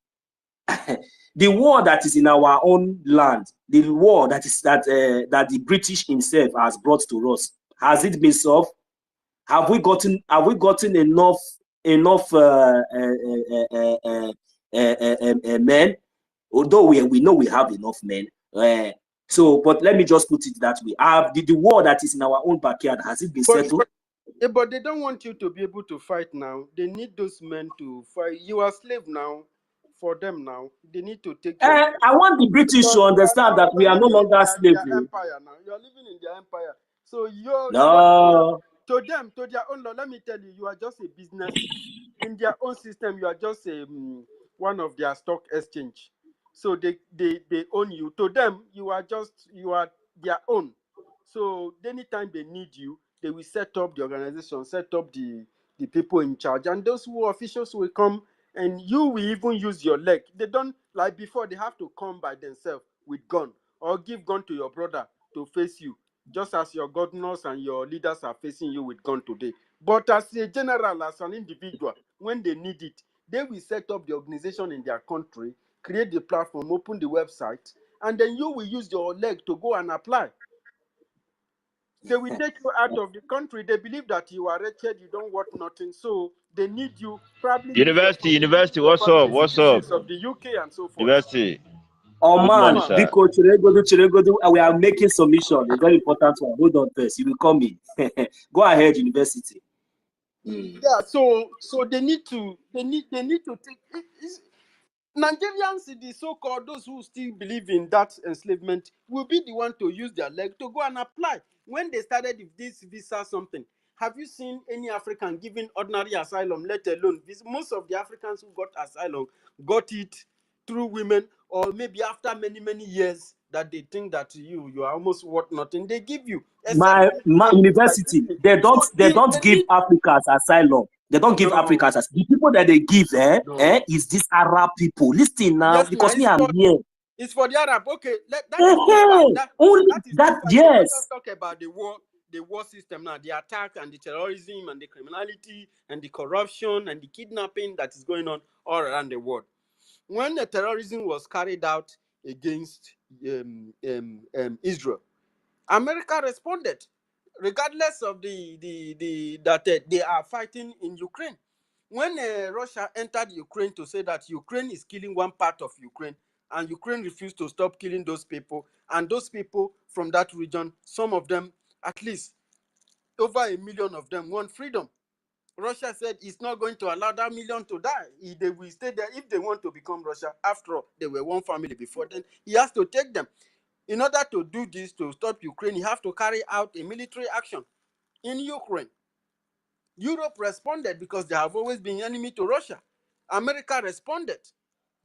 The war that is in our own land, the war that the British himself has brought to us, has it been solved? Have we gotten enough men? Although we know we have enough men. But let me just put it that way. The war that is in our own backyard, has it been settled? But they don't want you to be able to fight now. They need those men to fight. You are slave now. For them now, they need to take you. I want the British to understand that we are no longer slaves. Empire now. You are living in their empire. So no. To them, to their own law, let me tell you, you are just a business. In their own system, you are just one of their stock exchange. So they own you. To them, you are their own. So anytime they need you, they will set up the organization, set up the people in charge, and those officials will come, and you will even use your leg. They don't, like before, they have to come by themselves with gun or give gun to your brother to face you, just as your governors and your leaders are facing you with gun today. But as a general, as an individual, when they need it, they will set up the organization in their country, create the platform, open the website, and then you will use your leg to go and apply. They will take you out of the country. They believe that you are wretched, you don't want nothing, so they need you. Probably University, what's up? Of the UK and so forth. University. Oh man, we are making submission. A very important one. Hold on first. You will come in. Go ahead, university. Yeah, so they need to take Nigerians, the so-called those who still believe in that enslavement, will be the one to use their leg to go and apply. When they started this visa something, Have you seen any African given ordinary asylum, let alone this? Most of the Africans who got asylum got it through women, or maybe after many, many years that they think that you are almost worth nothing. They give you, except My when it comes to like university, UK. they So don't they give need Africans asylum. They don't give no, Africans as the people that they give, no. is this Arab people. Listen now, Yes, now because me, I'm here. it's for the Arab. Okay, that is too far. Only That is too that, far. So let us yes. talk about the war system now, the attack and the terrorism and the criminality and the corruption and the kidnapping that is going on all around the world. When the terrorism was carried out against Israel, America responded, regardless of that they are fighting in Ukraine. When Russia entered Ukraine to say that Ukraine is killing one part of Ukraine, and Ukraine refused to stop killing those people, and those people from that region, some of them, at least over 1 million of them, want freedom. Russia said it's not going to allow that million to die. They will stay there if they want to become Russia. After all, they were one family before then. He has to take them. In order to do this, to stop Ukraine, you have to carry out a military action in Ukraine. Europe responded because they have always been enemy to Russia. America responded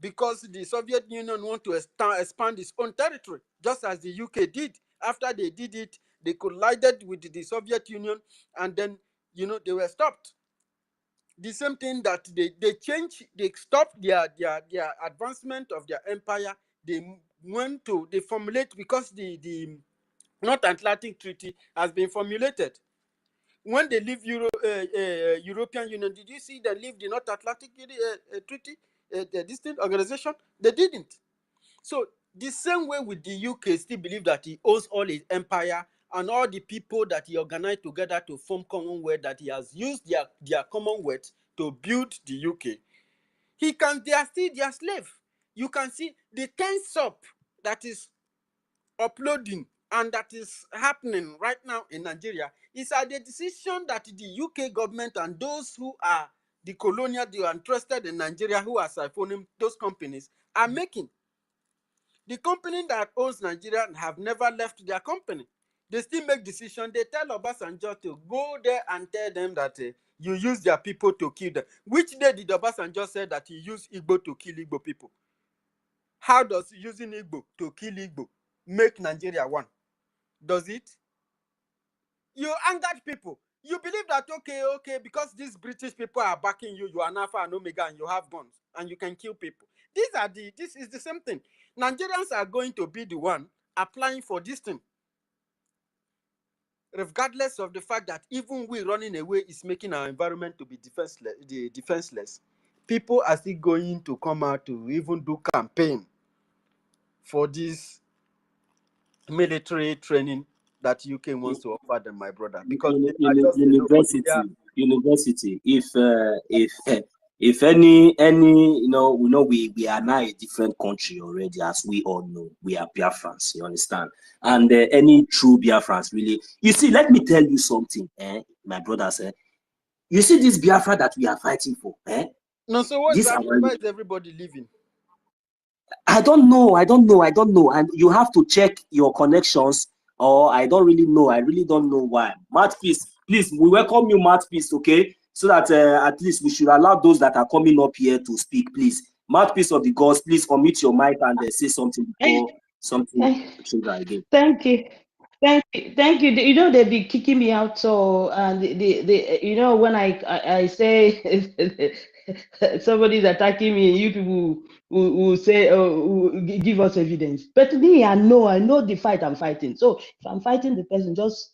because the Soviet Union want to expand its own territory, just as the UK did. After they did it, they collided with the Soviet Union, and then, they were stopped. The same thing that they changed, they stopped their advancement of their empire. They formulate, because the North Atlantic Treaty has been formulated. When they leave European Union, did you see they leave the North Atlantic Treaty, this thing, organization? They didn't. So the same way with the UK, still believe that he owns all his empire and all the people that he organized together to form Commonwealth, that he has used their Commonwealth to build the UK. They are still their slave. You can see the 10th up that is uploading and that is happening right now in Nigeria is at the decision that the UK government and those who are the colonial, they are interested in Nigeria, who are siphoning those companies, are making. The company that owns Nigeria have never left their company. They still make decisions. They tell Obasanjo to go there and tell them that you use their people to kill them. Which day did Obasanjo say that he used Igbo to kill Igbo people? How does using Igbo to kill Igbo make Nigeria one? Does it? You angered people. You believe that, okay, because these British people are backing you, you are Alpha and Omega, and you have guns, and you can kill people. This is the same thing. Nigerians are going to be the one applying for this thing, regardless of the fact that even we running away is making our environment to be defenseless. People are still going to come out to even do campaign for this military training that UK wants to offer them, my brother, because they are just nobody. University. If any, we are now a different country already, as we all know. We are Biafrans, you understand? And any true Biafrans, really. You see, let me tell you something, my brothers. You see this Biafra that we are fighting for, No, so where is everybody living? I don't know. And you have to check your connections, or I don't really know. I really don't know why. Mouthpiece, please, we welcome you, Mouthpiece, okay? So that at least we should allow those that are coming up here to speak, please. Mouthpiece of the gods, please unmute your mic and say something before something trigger again. Thank you. You know, they be kicking me out. So, and when I say somebody's attacking me, you people will say, give us evidence. But me, I know the fight I'm fighting. So if I'm fighting the person, just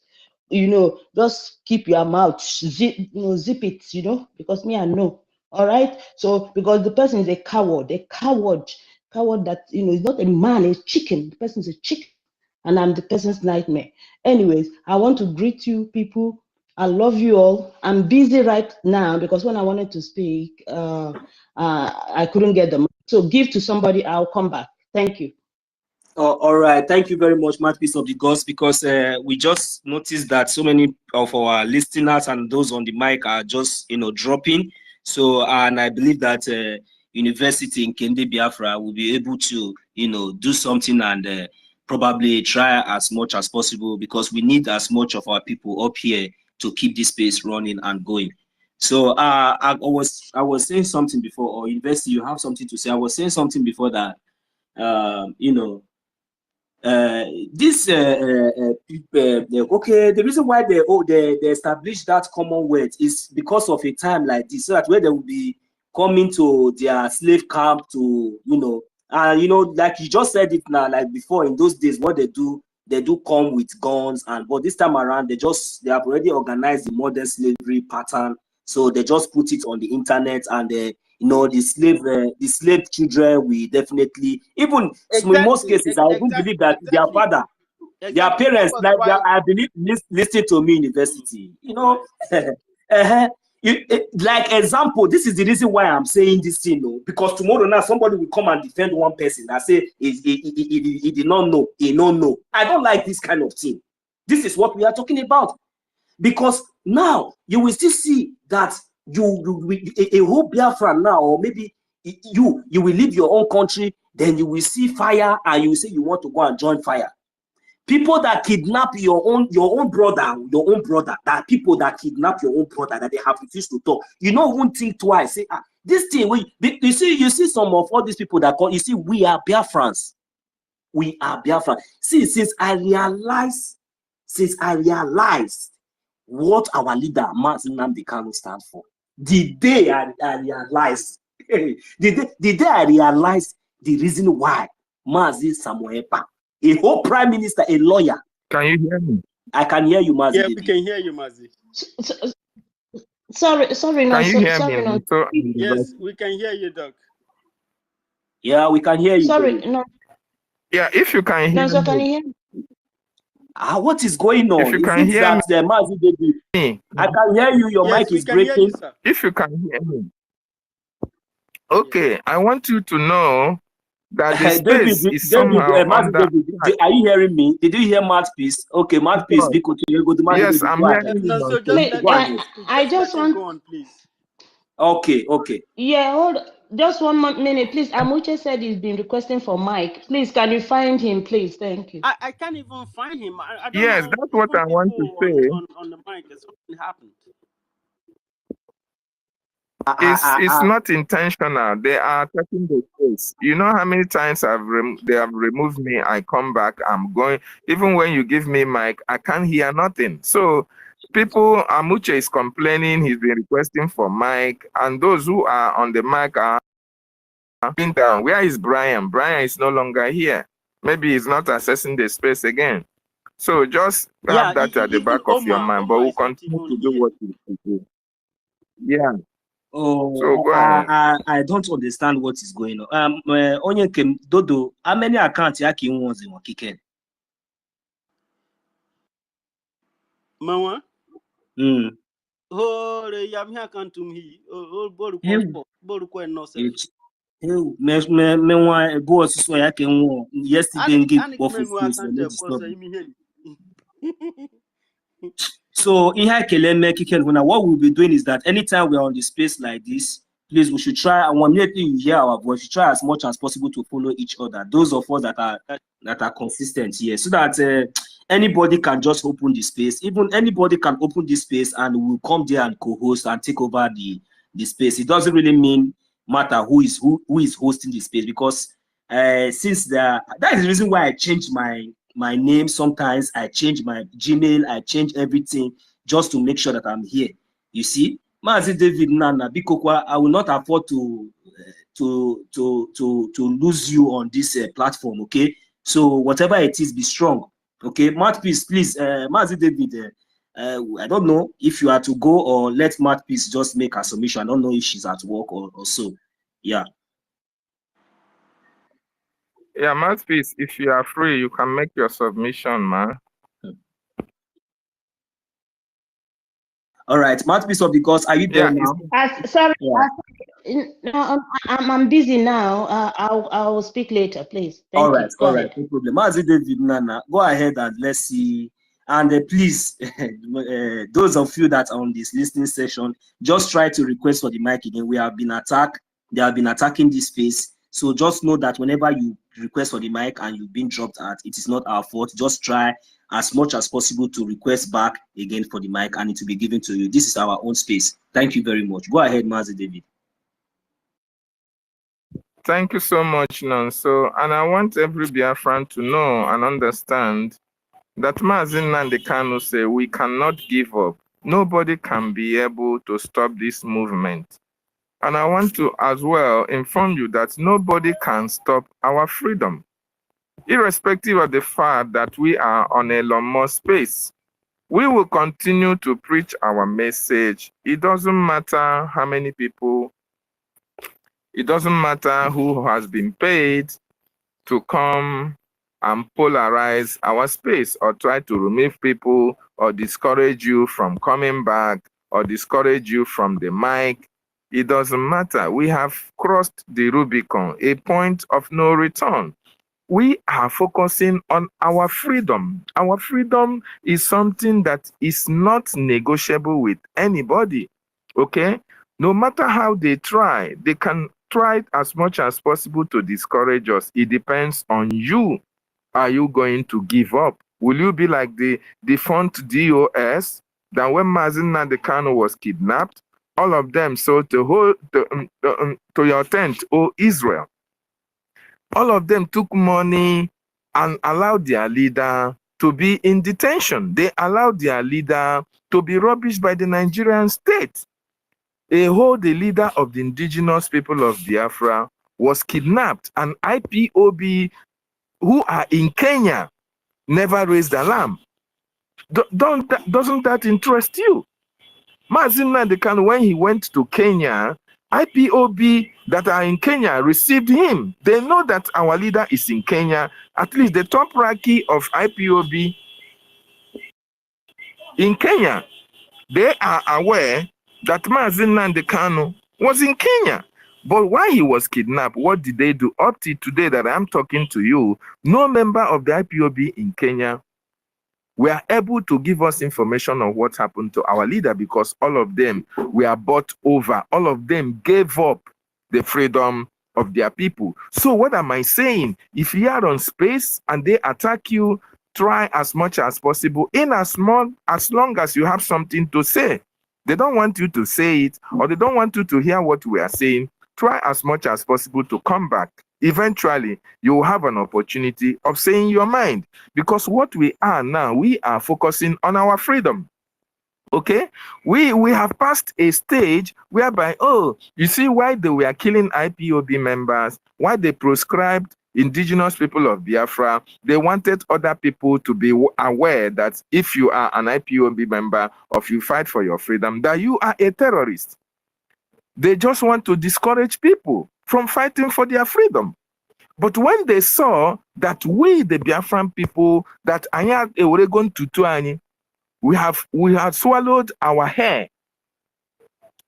keep your mouth, zip it, because me, I know. All right. So because the person is a coward that is not a man, a chicken. The person is a chicken. And I'm the person's nightmare. Anyways, I want to greet you people. I love you all. I'm busy right now because when I wanted to speak, I couldn't get them. So give to somebody, I'll come back. Thank you. All right. Thank you very much, Mouthpiece of the Gods, because we just noticed that so many of our listeners and those on the mic are just, dropping. So, and I believe that University in Kende Biafra will be able to, do something and probably try as much as possible, because we need as much of our people up here to keep this space running and going. So I was saying something before, or University, you have something to say. I was saying something before that, you know, this okay, the reason why they established that Commonwealth is because of a time like this, so that where they will be coming to their slave camp to, you know, and you know, like you just said it now, like before in those days, what they do come with guns, and but this time around they have already organized the modern slavery pattern, so they just put it on the internet, and you know, the slave children will definitely, even in most cases, I even believe that their father, their parents, like I believe, listen to me, University, you know, like example, this is the reason why I'm saying this thing, no, because tomorrow now somebody will come and defend one person that say he did not know, he don't know. I don't like this kind of thing. This is what we are talking about, because now you will still see that a whole Biafra now, or maybe you will leave your own country, then you will see fire and you will say you want to go and join fire. People that kidnap your own brother, that are people that kidnap your own brother, that they have refused to talk. You know, won't think twice. Say, this thing, you see some of all these people that call, you see, we are Biafrans. We are Biafrans. See, since I realized what our leader, Martin Nnamdi Kanu, stands for, the day I realized, the day I realized the reason why Mazi Samuel Epa, a whole prime minister, a lawyer. Can you hear me? I can hear you, Mazi. Yeah, we can hear you, Mazi. Sorry, no, can you hear sorry, me? no. So, Yes, we can hear you, Doc. Yeah, we can hear you. Sorry, no. yeah, if you can hear No, so me. can you hear me? What is going on? If you can hear that Mazi David? me, I can hear you. Your Yes, mic we is can hear breaking. you, sir. if you can hear me. Okay, I want you to know that the space is somehow under. Are you hearing me? Did you hear Mouthpiece? Okay, Mouthpiece. Yes, I'm hearing you. No, so just Please, I just let him want. go on, please. Okay. Yeah, hold. Just 1 minute, please. Amuche said he's been requesting for Mike. Please, can you find him, please? Thank you. I can't even find him. I don't Yes, know. that's what Even I want to people say. on the mic, something happened. It's not intentional. They are taking the space. You know how many times they have removed me. I come back. I'm going. Even when you give me mic, I can't hear nothing. So people, Amuche is complaining. He's been requesting for mic, and those who are on the mic are being down. Where is Brian? Brian is no longer here. Maybe he's not accessing the space again. So just have that at the back of your mind. But we'll continue to do what we do. Yeah. Oh, so go ahead. I don't understand what is going on. Onyenkem Dodo, how many accounts yaki wants in Wakiken? Mama? Oh, I'm here can't to me. Oh, boru kwa no self. Me boss so yaki won yesterday give office space. So what we'll be doing is that anytime we're on the space like this, please, we should try, and when you hear our voice, we try as much as possible to follow each other. Those of us that are consistent here, so that anybody can just open the space. Even anybody can open this space, and we'll come there and co-host and take over the space. It doesn't really matter who is hosting the space, because since that is the reason why I changed my name. Sometimes I change my Gmail, I change everything just to make sure that I'm here. You see, Mazi David Nana Bikokwa, I will not afford to lose you on this platform. Okay, so whatever it is, be strong. Okay, Mouthpiece, please, Mazi David. I don't know if you are to go, or let Mouthpiece just make a submission. I don't know if she's at work or so. Yeah. Yeah, Mouthpiece, if you are free, you can make your submission, man. All right, Mouthpiece, because are you there now? Sorry, no, I'm busy now. I'll speak later, please. Thank you. All right, no problem. Mazi David Nana, go ahead and let's see. And please, those of you that are on this listening session, just try to request for the mic again. We have been attacked. They have been attacking this space. So just know that whenever you request for the mic and you've been dropped at, it is not our fault. Just try as much as possible to request back again for the mic, and it will be given to you. This is our own space. Thank you very much. Go ahead, Mazi David. Thank you so much, Nonso. And I want every Biafran to know and understand that Mazin Nandekano say we cannot give up. Nobody can be able to stop this movement. And I want to as well inform you that nobody can stop our freedom, irrespective of the fact that we are on a Elon Musk space. We will continue to preach our message. It doesn't matter how many people, it doesn't matter who has been paid to come and polarize our space or try to remove people or discourage you from coming back or discourage you from the mic. It doesn't matter. We have crossed the Rubicon, a point of no return. We are focusing on our freedom. Our freedom is something that is not negotiable with anybody, okay? No matter how they try, they can try as much as possible to discourage us. It depends on you. Are you going to give up? Will you be like the defunct DOS that when Mazin Nandekano was kidnapped, all of them sold to your tent, O Israel? All of them took money and allowed their leader to be in detention. They allowed their leader to be rubbished by the Nigerian state. The leader of the indigenous people of Biafra was kidnapped, and IPOB who are in Kenya never raised alarm. Doesn't that interest you? Mazin Nandekano, when he went to Kenya, IPOB that are in Kenya received him. They know that our leader is in Kenya. At least the top ranking of IPOB in Kenya, they are aware that Mazin Nandekano was in Kenya. But while he was kidnapped, what did they do? Up to today that I'm talking to you, no member of the IPOB in Kenya were able to give us information on what happened to our leader, because all of them were bought over. All of them gave up the freedom of their people. So what am I saying? If you are on space and they attack you, try as much as possible, in as long as you have something to say. They don't want you to say it, or they don't want you to hear what we are saying. Try as much as possible to come back. Eventually, you will have an opportunity of saying your mind, because what we are now, we are focusing on our freedom. Okay, we have passed a stage whereby, oh, you see why they were killing IPOB members, why they proscribed indigenous people of Biafra. They wanted other people to be aware that if you are an IPOB member or if you fight for your freedom, that you are a terrorist. They just want to discourage people from fighting for their freedom. But when they saw that we, the Biafran people, that Anya Oregon Tutuani, we have swallowed our hair.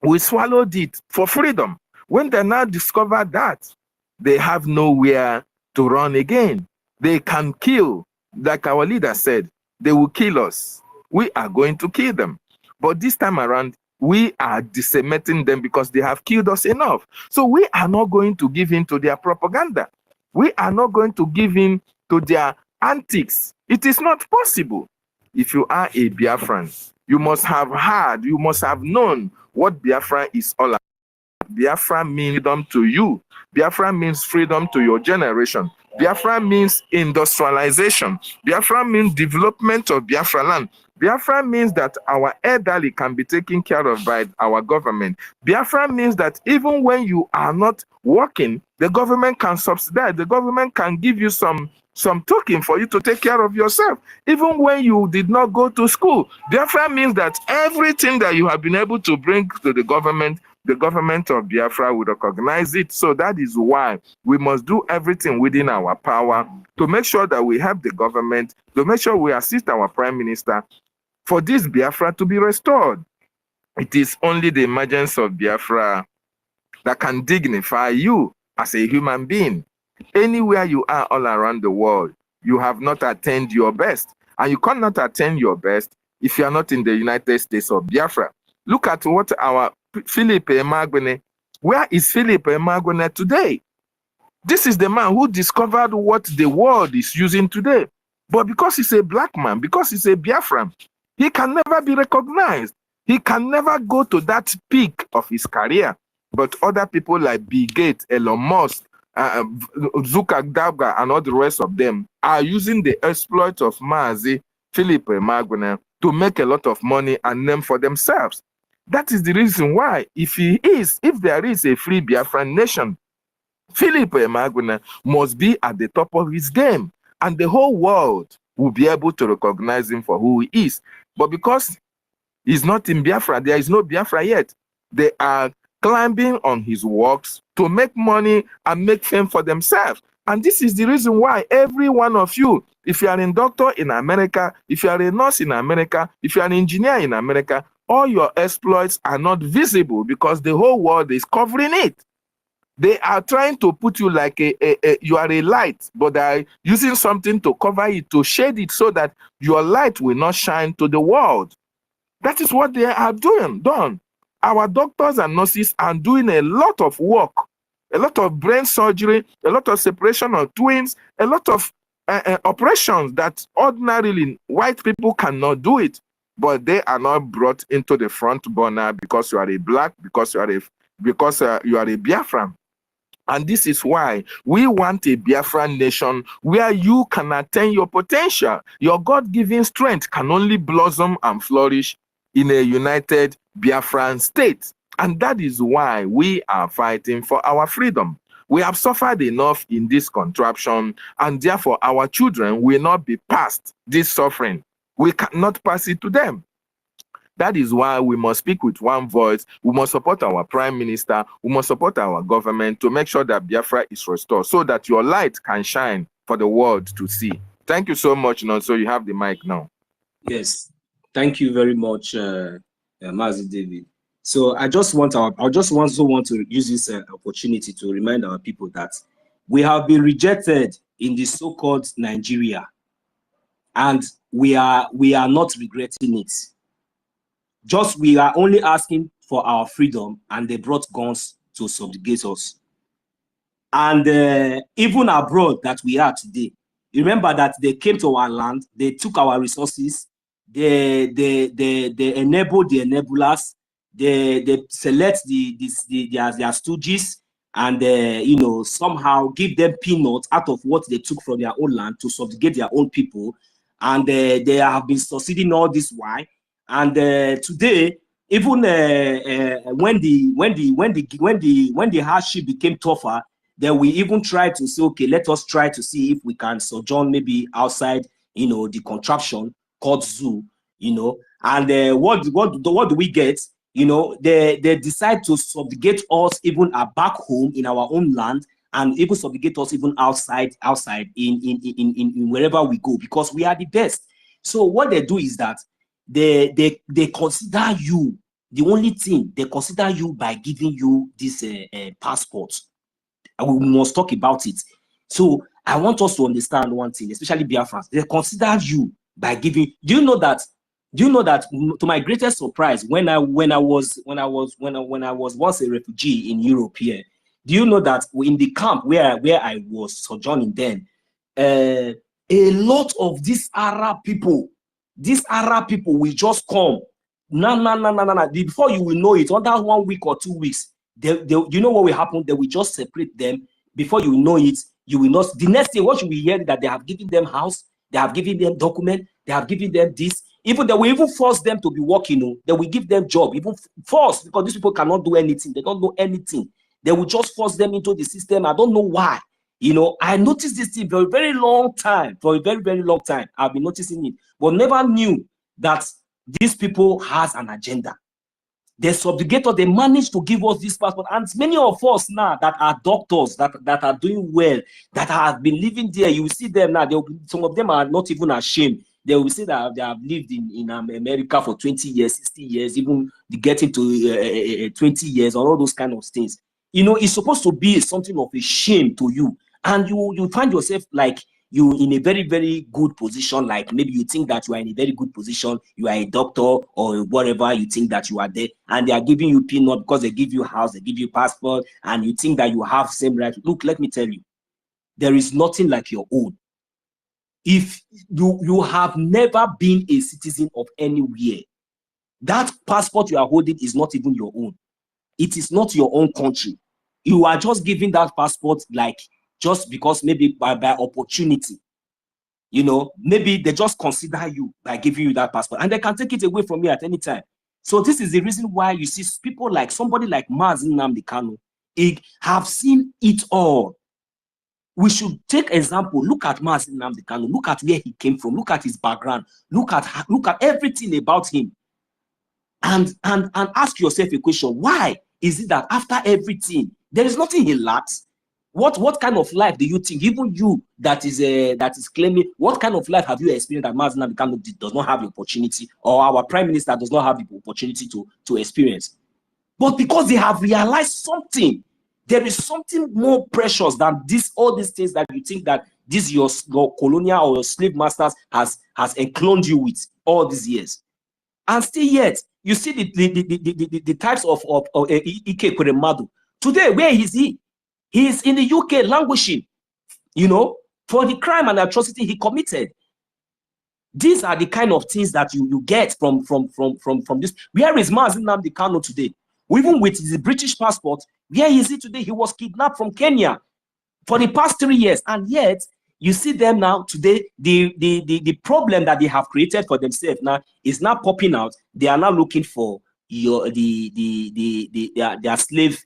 We swallowed it for freedom. When they now discover that, they have nowhere to run again. They can kill, like our leader said, they will kill us. We are going to kill them. But this time around, we are decimating them because they have killed us enough. So we are not going to give in to their propaganda. We are not going to give in to their antics. It is not possible. If you are a Biafran, you must have heard, you must have known what Biafra is all about. Biafra means freedom to you. Biafra means freedom to your generation. Biafra means industrialization. Biafra means development of Biafra land. Biafra means that our elderly can be taken care of by our government. Biafra means that even when you are not working, the government can subsidize. The government can give you some token for you to take care of yourself. Even when you did not go to school. Biafra means that everything that you have been able to bring to the government of Biafra will recognize it. So that is why we must do everything within our power to make sure that we help the government, to make sure we assist our prime minister for this Biafra to be restored. It is only the emergence of Biafra that can dignify you as a human being. Anywhere you are all around the world, you have not attained your best. And you cannot attain your best if you are not in the United States of Biafra. Look at what our Philip Emeagwene, where is Philip Emeagwene today? This is the man who discovered what the world is using today. But because he's a black man, because he's a Biafran, he can never be recognized. He can never go to that peak of his career. But other people like Bill Gates, Elon Musk, Zuckerberg, and all the rest of them are using the exploit of Mazi Philip Emeagwuna to make a lot of money and name for themselves. That is the reason why, if there is a free Biafran nation, Philip Emeagwuna must be at the top of his game, and the whole world will be able to recognize him for who he is. But because he's not in Biafra, there is no Biafra yet. They are climbing on his works to make money and make fame for themselves. And this is the reason why every one of you, if you are a doctor in America, if you are a nurse in America, if you are an engineer in America, all your exploits are not visible because the whole world is covering it. They are trying to put you like you are a light, but they are using something to cover it, to shade it so that your light will not shine to the world. That is what they are done. Our doctors and nurses are doing a lot of work, a lot of brain surgery, a lot of separation of twins, a lot of operations that ordinarily white people cannot do it, but they are not brought into the front burner because you are a black, because you are a Biafran. And this is why we want a Biafran nation where you can attain your potential. Your God-given strength can only blossom and flourish in a united Biafran state. And that is why we are fighting for our freedom. We have suffered enough in this contraption, and therefore our children will not be passed this suffering. We cannot pass it to them. That is why we must speak with one voice. We must support our prime minister. We must support our government to make sure that Biafra is restored so that your light can shine for the world to see. Thank you so much, Nonso. You have the mic now. Yes, thank you very much, Mazi David. So I just also want to use this opportunity to remind our people that we have been rejected in the so-called Nigeria, and we are not regretting it. Just we are only asking for our freedom, and they brought guns to subjugate us. And even abroad that we are today, remember that they came to our land, they took our resources, they enable the enablers, they select their stooges, and you know, somehow give them peanuts out of what they took from their own land to subjugate their own people, and they have been succeeding all this while. And today, even when the hardship became tougher, then we even tried to say, okay, let us try to see if we can sojourn maybe outside, you know, the contraption called zoo, you know. And what do we get? You know, they decide to subjugate us even back home in our own land, and even subjugate us even outside in wherever we go, because we are the best. So what they do is that they consider you, the only thing they consider you by giving you this passport. And we must talk about it. So I want us to understand one thing, especially Biafrans. They consider you by giving. Do you know that? To my greatest surprise, when I was once a refugee in Europe here, do you know that in the camp where I was sojourning then, a lot of these Arab people will just come. No. Before you will know it, under 1 week or 2 weeks, you know what will happen? They will just separate them. Before you know it, you will not. The next thing, what you will hear, that they have given them house, they have given them document, they have given them this. Even they will even force them to be working. You know, they will give them job, even force, because these people cannot do anything. They don't know anything. They will just force them into the system. I don't know why. You know, I noticed this thing for a very long time. For a very, very long time, I've been noticing it, but never knew that these people has an agenda. They subjugate us. They managed to give us this passport, and many of us now that are doctors, that are doing well, that have been living there. You will see them now. Some of them are not even ashamed. They will say that they have lived in America for 20 years, 60 years, even getting to 20 years, or all those kind of things. You know, it's supposed to be something of a shame to you, and you find yourself like you in a very, very good position. Like maybe you think that you are in a very good position, you are a doctor or whatever, you think that you are there, and they are giving you peanut because they give you house, they give you passport, and you think that you have same right. Look, let me tell you, there is nothing like your own. if you have never been a citizen of anywhere, that passport you are holding is not even your own. It is not your own country. You are just giving that passport like just because maybe by opportunity. You know, maybe they just consider you by giving you that passport, and they can take it away from you at any time. So this is the reason why you see people like somebody like Mazi Nnamdi Kanu have seen it all. We should take example. Look at Mazi Nnamdi Kanu. Look at where he came from. Look at his background. Look at everything about him. And ask yourself a question: why is it that after everything there is nothing he lacks? What kind of life do you think, even you that is claiming, what kind of life have you experienced that Mazi Nnamdi Kanu does not have the opportunity, or our prime minister does not have the opportunity to experience? But because they have realized something, there is something more precious than all these things that you think that this your colonial or your slave masters has encloned you with all these years. And still yet, you see the types of Ike Ekweremadu. Today, where is he? He is in the UK languishing, you know, for the crime and atrocity he committed. These are the kind of things that you get from this. Where is Mazi Nnamdi Kanu today? Even with his British passport, where is he today? He was kidnapped from Kenya for the past 3 years, and yet you see them now today. The problem that they have created for themselves now is now popping out. They are now looking for their slaves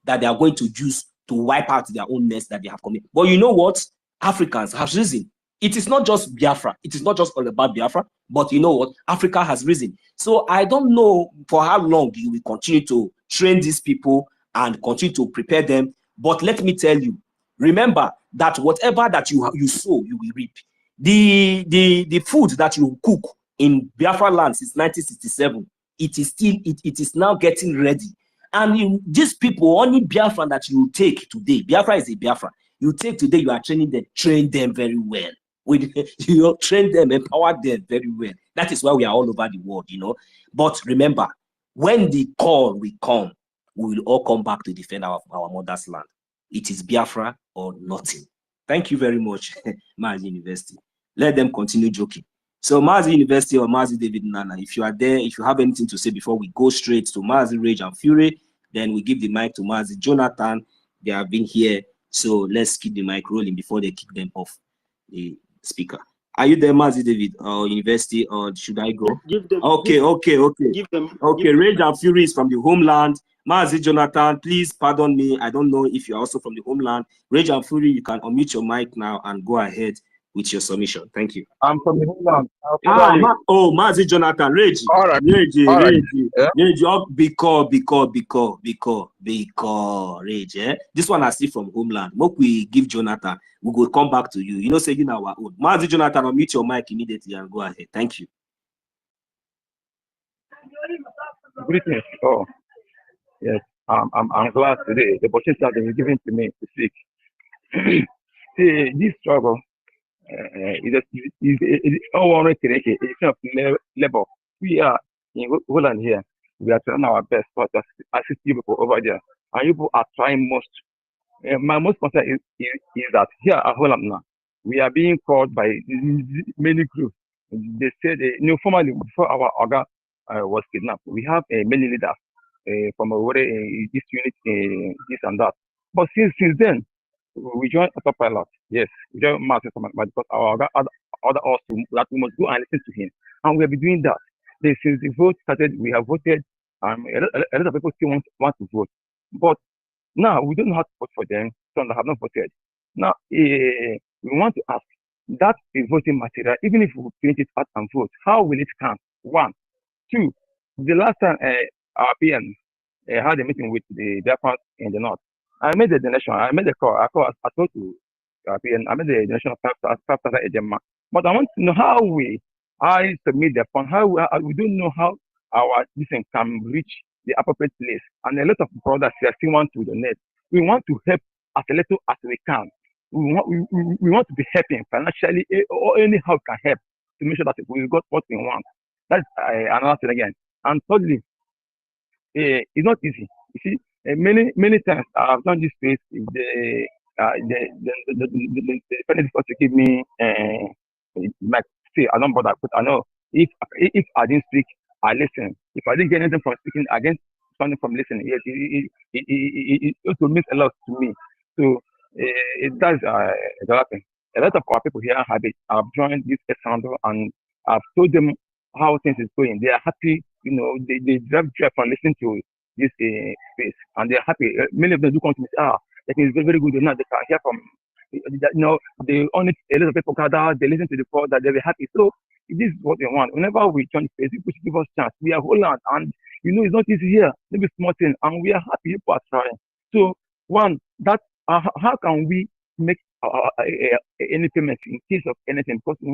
that they are going to use to wipe out their own mess that they have committed. But you know what? Africans have risen. It is not just Biafra. It is not just all about Biafra. But you know what? Africa has risen. So I don't know for how long you will continue to train these people and continue to prepare them. But let me tell you, remember that whatever that you sow, you will reap. The food that you cook in Biafra land since 1967, it is now getting ready. And these people, only Biafra that you take today, Biafra is a Biafra. You take today, you are training them, train them very well. You train them, empower them very well. That is why we are all over the world, you know. But remember, when the call will come, we will all come back to defend our mother's land. It is Biafra or nothing. Thank you very much, Mazi University. Let them continue joking. So Mazi University or Mazi David Nana, if you are there, if you have anything to say before we go straight to Mazi Rage and Fury, then we give the mic to Mazi Jonathan. They have been here, so let's keep the mic rolling before they kick them off the speaker. Are you there, Mazi David, or University, or should I go? Give them. Okay. Rage and Fury is from the homeland. Mazi Jonathan, please pardon me. I don't know if you're also from the homeland. Rage and Fury, you can unmute your mic now and go ahead with your submission. Thank you. I'm from the homeland. Mazi Jonathan, Rage. All right. Rage. Yeah. Because Rage. This one I see from homeland. What we give Jonathan, we will come back to you. You know, saying our own. Mazi Jonathan, unmute your mic immediately and go ahead. Thank you. Greetings. Oh, yes. I'm glad today the opportunity has been given to me to speak. See, this struggle is unwarranted. It's of labor. We are in Holland here. We are trying our best to assist you people over there, and you people are trying most. My most concern is that here at Holland now, we are being called by many groups. They say formally before our Oga was kidnapped, we have many leaders from this unit, this and that. But since then, we joined autopilot. Yes, we joined mass because our Oga ordered us that we must go and listen to him, and we have been doing that. Since the vote started, we have voted. A lot of people still want to vote, but now we don't know how to vote for them. Some that have not voted. Now we want to ask that the voting material, even if we print it out and vote, how will it count? 1, 2. The last time our PM had a meeting with the Biafrans in the north, I made the donation. I made a call. I told to our PM. I made the donation of 5,000 EJMA. But I want to know I submit the fund. We don't know how our mission can reach the appropriate place. And a lot of brothers here still want to donate. We want to help as little as we can. We want to be helping financially or anyhow we can help to make sure that we got what we want. That's another thing again. And thirdly, it's not easy. You see, many times I've done this space. they find it difficult to give me like see I don't bother, but I know if I didn't speak, I listen. If I didn't get anything from speaking, I get something from listening. Yes, it also means a lot to me. So it does a lot. A lot of our people here have it. I've joined this handle and I've told them how things is going. They are happy. You know, they drive from listening to this space, and they're happy. Many of them do come to me say, that is very, very good. Now they can hear from, you know, they only a lot of people gather, they listen to the call, that they'll be happy. So this is what we want. Whenever we join space, people should give us chance. We are Holland, and you know, it's not easy here. Maybe small thing, and we are happy. People are trying. So one, that how can we make any payment in case of anything? Because we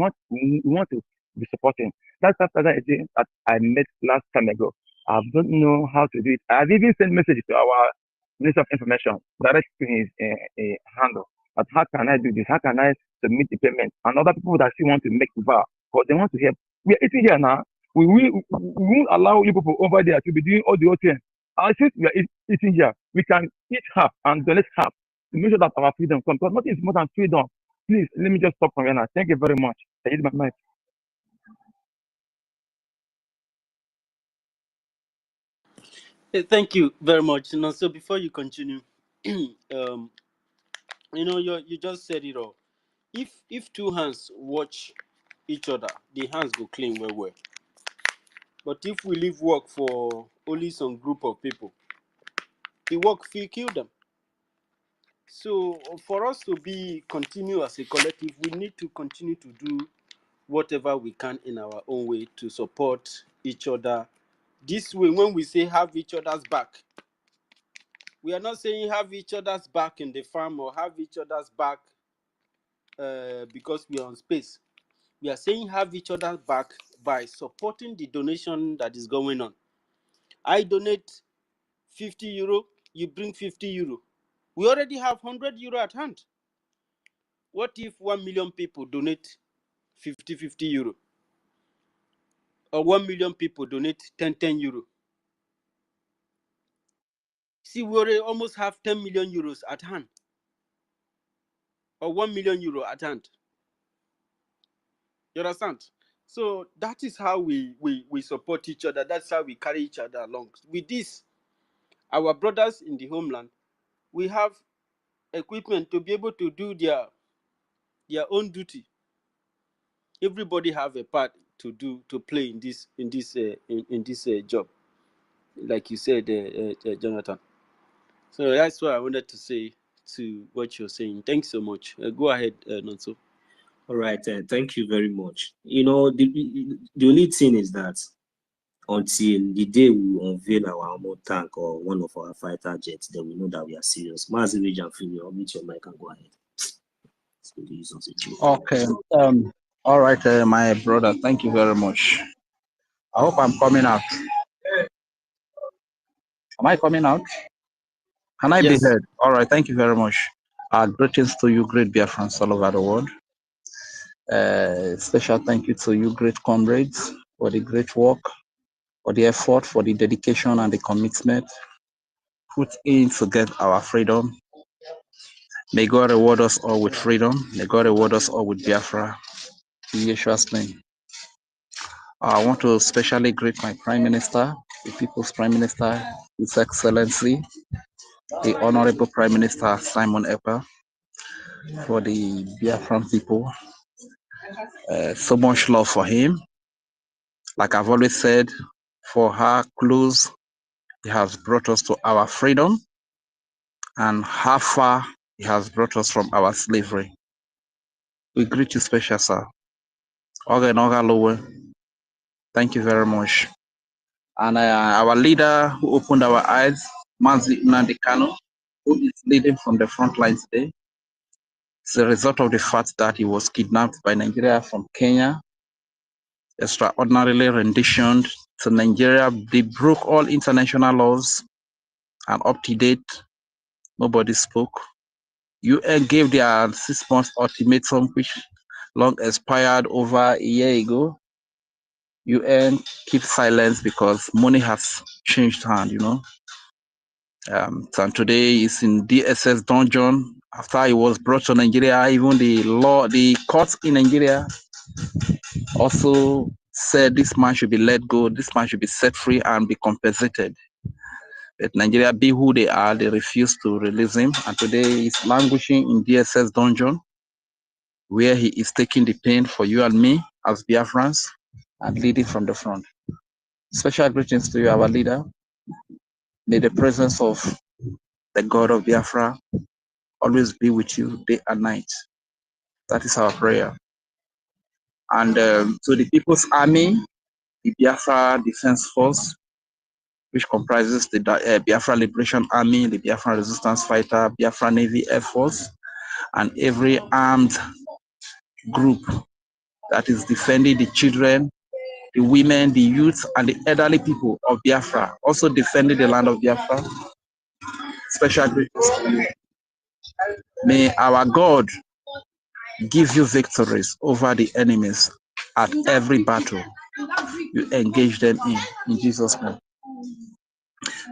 want to be supporting. That's after that idea that I met last time ago. I don't know how to do it. I've even sent messages to our Minister of Information, direct to his handle. But how can I do this? How can I submit the payment? And other people that still want to make VAR, because they want to help. We are eating here now. We won't allow you people over there to be doing all the other things. I think we are eating here. We can eat half and donate half to make sure that our freedom comes. Because nothing is more than freedom. Please, let me just stop from here now. Thank you very much. I use my mic. Thank you very much. You know, so before you continue, you know, you just said it all. If two hands watch each other, the hands go clean well. But if we leave work for only some group of people, the work will kill them. So for us to continue as a collective, we need to continue to do whatever we can in our own way to support each other. This way, when we say have each other's back, we are not saying have each other's back in the farm or have each other's back because we are on space. We are saying have each other's back by supporting the donation that is going on. I donate 50 euro, you bring 50 euro. We already have 100 euro at hand. What if 1 million people donate 50 euro? Or 1 million people donate 10 euro? See, we already almost have 10 million euros at hand. Or 1 million euro at hand. You understand? So that is how we support each other. That's how we carry each other along. With this, our brothers in the homeland, we have equipment to be able to do their own duty. Everybody have a part to play in this job, like you said, Jonathan. So that's what I wanted to say to what you're saying. Thanks so much. Go ahead, Nonso. All right, thank you very much. You know, the only thing is that until the day we unveil our armor tank or one of our fighter jets, then we know that we are serious. Mazi Region Philly, I'll meet your mic and go ahead. Okay. All right, my brother. Thank you very much. I hope I'm coming out. Am I coming out? Can I be heard? All right. Thank you very much. Greetings to you, great Biafrans all over the world. Special thank you to you, great comrades, for the great work, for the effort, for the dedication and the commitment put in to get our freedom. May God reward us all with freedom. May God reward us all with Biafra. In Yeshua's name. I want to especially greet my Prime Minister, the People's Prime Minister, His Excellency, the Honorable Prime Minister Simon Ekpa, for the Biafran people. So much love for him. Like I've always said, for how close he has brought us to our freedom and how far he has brought us from our slavery. We greet you special, sir. Oga Noga Lowe, thank you very much. And our leader who opened our eyes, Mazi Nnamdi Kanu, who is leading from the front line today. It's a result of the fact that he was kidnapped by Nigeria from Kenya, extraordinarily renditioned to Nigeria. They broke all international laws, and up to date, nobody spoke. UN gave their 6-month ultimatum, which long expired over a year ago. UN keeps silence because money has changed hand, you know. And today is in DSS dungeon After he was brought to Nigeria, even the courts in Nigeria also said this man should be let go, this man should be set free and be compensated. But Nigeria, be who they are, they refused to release him. And today he's languishing in DSS dungeon, where he is taking the pain for you and me as Biafrans and leading from the front. Special greetings to you, our leader. May the presence of the God of Biafra always be with you day and night. That is our prayer. And to the People's Army, the Biafra Defense Force, which comprises the Biafra Liberation Army, the Biafra Resistance Fighter, Biafra Navy Air Force, and every armed group that is defending the children, the women, the youth, and the elderly people of Biafra, also defending the land of Biafra. Special greetings to you. May our God give you victories over the enemies at every battle you engage them in Jesus' name.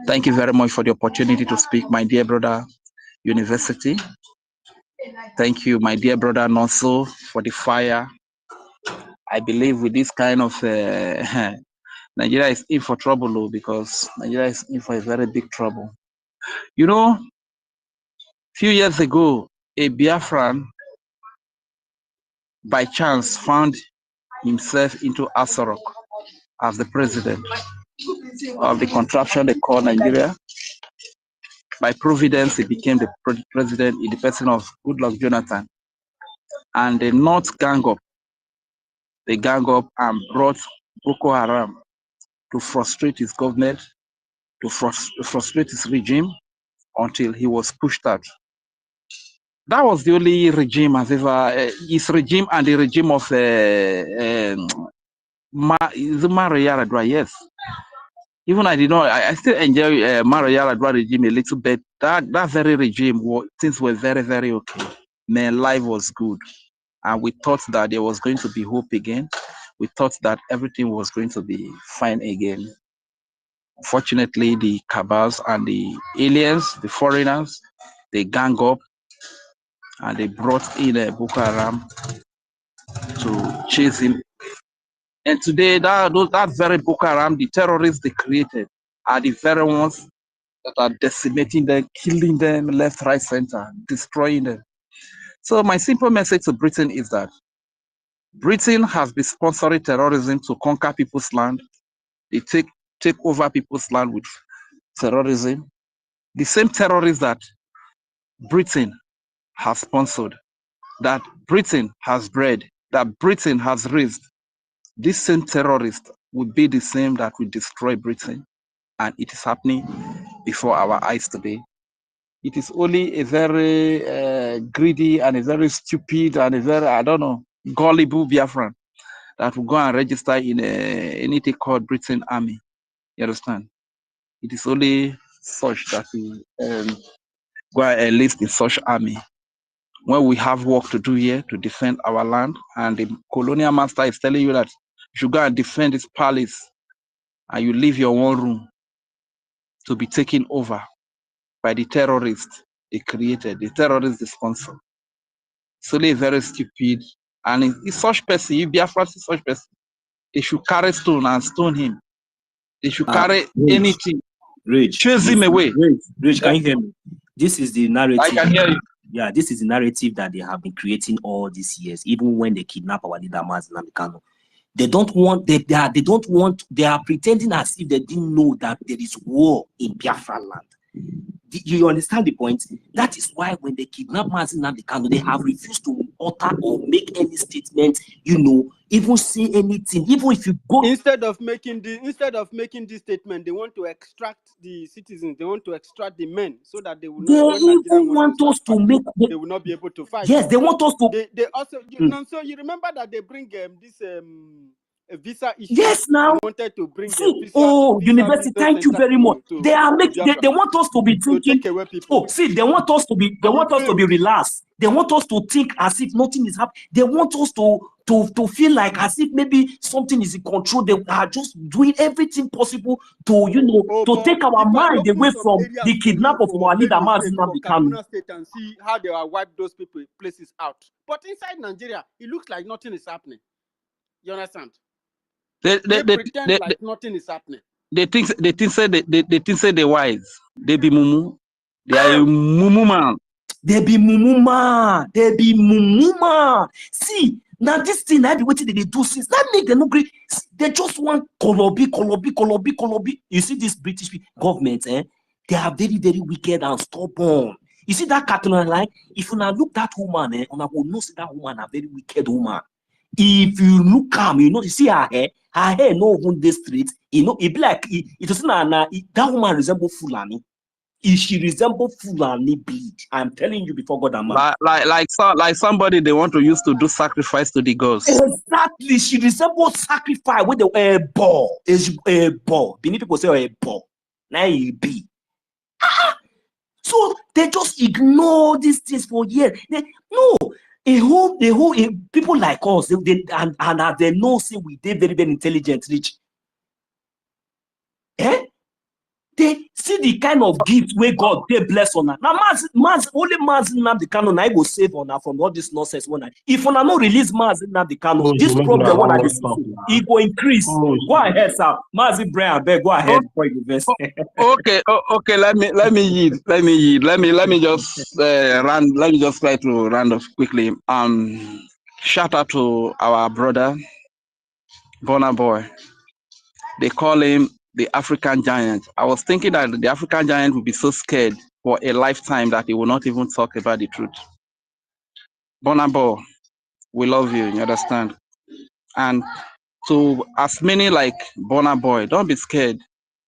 Thank you very much for the opportunity to speak, my dear brother, University. Thank you, my dear brother, Nonso, for the fire. I believe with this kind of Nigeria is in for trouble, because Nigeria is in for a very big trouble. You know, a few years ago, a Biafran by chance found himself into Asarok as the president of the contraption they call Nigeria. By providence, he became the president in the person of Goodluck Jonathan. And the North gang up, they gang up and brought Boko Haram to frustrate his government, to frustrate his regime until he was pushed out. That was the only regime as ever, his regime and the regime of Maro Yaradua, yes. Even I still enjoy Maro Yaradua regime a little bit. That very regime, things were very, very okay. Man, life was good. And we thought that there was going to be hope again. We thought that everything was going to be fine again. Unfortunately, the cabals and the aliens, the foreigners, they gang up and they brought in Boko Haram to chase him. And today, that very Boko Haram, the terrorists they created, are the very ones that are decimating them, killing them left, right, center, destroying them. So my simple message to Britain is that Britain has been sponsoring terrorism to conquer people's land. They take over people's land with terrorism. The same terrorists that Britain has sponsored, that Britain has bred, that Britain has raised, this same terrorist would be the same that will destroy Britain. And it is happening before our eyes today. It is only a very greedy and a very stupid and a very, I don't know, gullible Biafran that will go and register in anything called Britain Army. You understand? It is only such that we go and enlist in such army. When we have work to do here to defend our land, and the colonial master is telling you that you should go and defend this palace, and you leave your one room to be taken over by the terrorists they created, the terrorists they sponsor. It's only very stupid, and it's such person, if Biafra is such person, they should carry stone and stone him. They should carry anything, chase him away. Rich, can you hear me? This is the narrative. I can hear you. Yeah, this is the narrative that they have been creating all these years, even when they kidnap our leader, Mazi Nnamdi Kanu. They don't want, they are pretending as if they didn't know that there is war in Biafra land. You understand the point? That is why when they kidnap Mazi Nnamdi Kanu, they have refused to utter or make any statement, even say anything, even if you go. Instead of making this statement, they want to extract the citizens, they want to extract the men so that they will not, they will not be able to fight. Yes, they want us to. They also, so you remember that they bring this visa issue. Yes, now they wanted to bring visa. University, thank you very much. They want us to be thinking. They want us to be relaxed. They want us to think as if nothing is happening. They want us to to feel like as if maybe something is in control. They are just doing everything possible to, you know, to take our mind away from the kidnapper from our leader, Mazi Nnamdi Kanu. Kaduna State, and see how they will wipe those people places out. But inside Nigeria, it looks like nothing is happening. You understand? They pretend like nothing is happening. They think say they wise. They be mumu. They are a mumu man. They be mumu man. They be mumu man. See, now this thing I be waiting they do since that make them no great. They just want kolobi. You see this British government, they are very, very wicked and stubborn. You see that cartoon like if you now look that woman, and I will know see that woman a very wicked woman. If you look calm, you know, you see her hair no even this straight, you know, it be like it is not that woman resemble Fulani. If she resemble Fulani bleed, I'm telling you before God and man. Like somebody they want to use to do sacrifice to the gods. Exactly, she resembles sacrifice with the ball. A ball. Beneath people say a ball. Now you be. So they just ignore these things for years. No. People like us, and they know say we they very, very intelligent, rich. They see the kind of gift where God they bless on her. Now, only Mazi Nnamdi Kanu I will save on her from all this nonsense. If on not release Mazi Nnamdi Kanu, this problem one it will increase. Go ahead, sir. Mazi Brian, go ahead before you invest. Okay. Let me yield. Let me just Let me just try to round off quickly. Shout out to our brother, Burna Boy. They call him the African giant. I was thinking that the African giant would be so scared for a lifetime that he will not even talk about the truth. Burna Boy, we love you, you understand? And to as many like Burna Boy, don't be scared.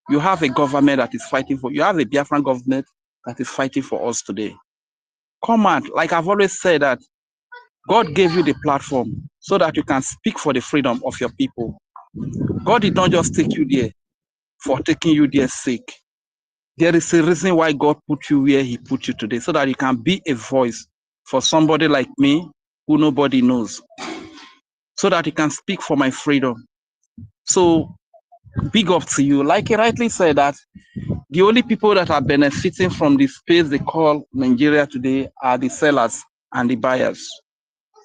You have a government that is fighting for you. Have a Biafran government that is fighting for us today. Come out, like I've always said that God gave you the platform so that you can speak for the freedom of your people. God did not just take you there for taking you there sake. There is a reason why God put you where he put you today, so that you can be a voice for somebody like me who nobody knows, so that you can speak for my freedom. So big up to you. Like he rightly said that the only people that are benefiting from the space they call Nigeria today are the sellers and the buyers.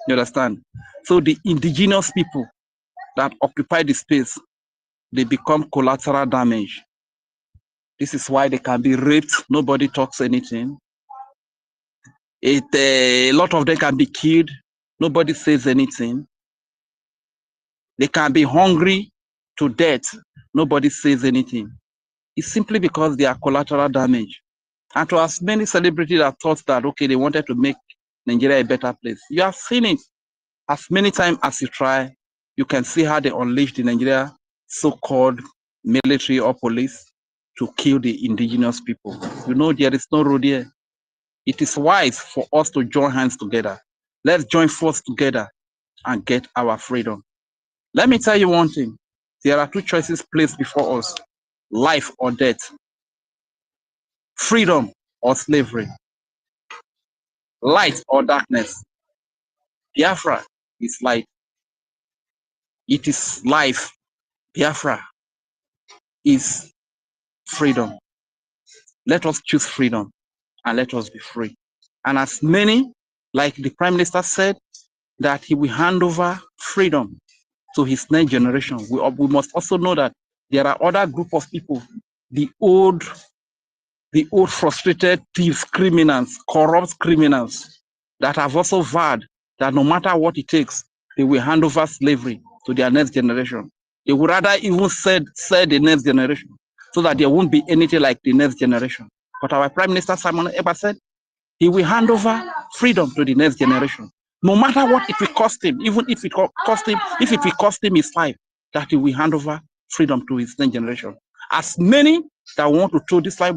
You understand? So the indigenous people that occupy the space, they become collateral damage. This is why they can be raped. Nobody talks anything. A lot of them can be killed. Nobody says anything. They can be hungry to death. Nobody says anything. It's simply because they are collateral damage. And to as many celebrities that thought that, okay, they wanted to make Nigeria a better place. You have seen it. As many times as you try, you can see how they unleashed the Nigeria so-called military or police to kill the indigenous people. You know, there is no road here. It is wise for us to join hands together. Let's join forces together and get our freedom. Let me tell you one thing. There are two choices placed before us: life or death, freedom or slavery, light or darkness. Biafra is light. It is life. Biafra is freedom. Let us choose freedom and let us be free. And as many, like the Prime Minister said, that he will hand over freedom to his next generation. We must also know that there are other group of people, the old frustrated thieves, criminals, corrupt criminals, that have also vowed that no matter what it takes, they will hand over slavery to their next generation. They would rather even sell the next generation so that there won't be anything like the next generation. But our Prime Minister Simon Eber said he will hand over freedom to the next generation. No matter what it will cost him, even if it will cost him his life, that he will hand over freedom to his next generation. As many that want to throw this life,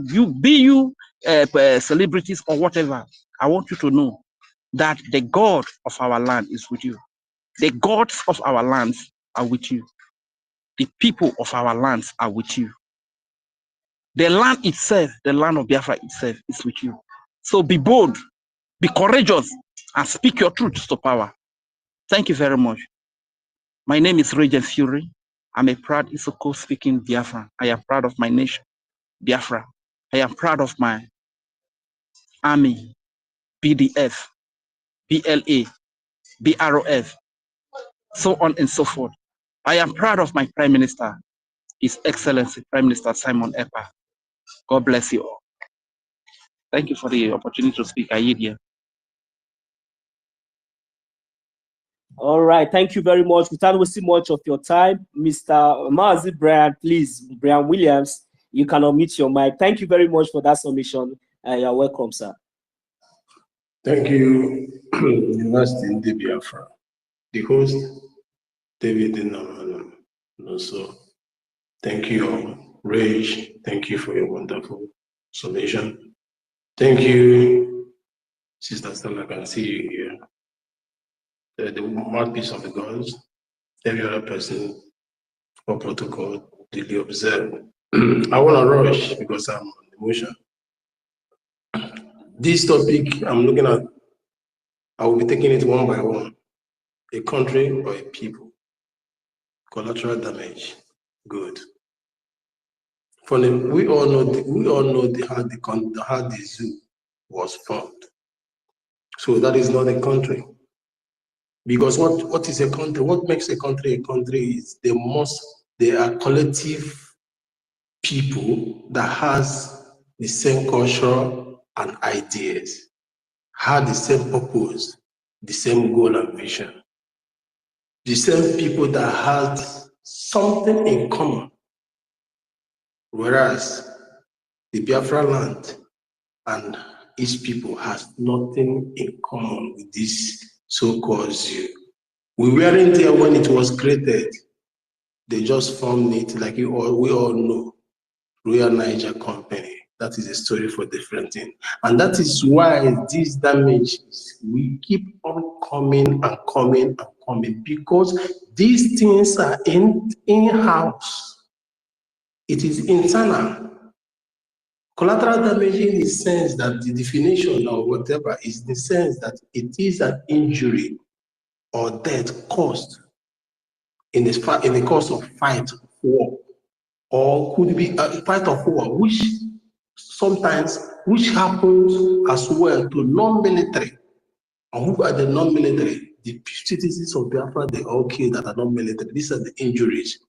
celebrities or whatever, I want you to know that the God of our land is with you. The gods of our lands are with you. The people of our lands are with you. The land itself, the land of Biafra itself, is with you. So be bold, be courageous, and speak your truth to power. Thank you very much. My name is Regent Fury. I'm a proud Isoko-speaking Biafran. I am proud of my nation, Biafra. I am proud of my army, BDF, BLA, BROF, so on and so forth. I am proud of my Prime Minister, His Excellency Prime Minister Simon Ekpa. God bless you all. Thank you for the opportunity to speak. I yield here. All right, thank you very much. Without wasting much of your time, Mr. Mazi Brian, please, Brian Williams, you can unmute your mic. Thank you very much for that submission. You're welcome, sir. Thank you, University in Biafra. The host, David Inam, also. Thank you, Rage. Thank you for your wonderful summation. Thank you, Sister Stella. I can see you here. The mouthpiece of the gods. Every other person for protocol duly observed. I want to rush because I'm on emotion. This topic I'm looking at, I will be taking it one by one. A country or a people. Collateral damage. Good. We all know how the zoo was formed. So that is not a country. Because what is a country? What makes a country is they are collective people that has the same culture and ideas, have the same purpose, the same goal and vision. The same people that has something in common. Whereas the Biafra land and its people has nothing in common with this so-called zoo. We weren't there when it was created. They just formed it, like we all know, Royal Niger Company. That is a story for different thing. And that is why these damages, we keep on coming and coming and coming, because these things are in-house. It is internal. Collateral damage in the sense that the definition or whatever is the sense that it is an injury or death caused in the course of fight, war, or could be a fight of war, which happens as well to non-military. And who are the non-military? The citizens of Biafra, they all killed that are non-military. These are the injuries.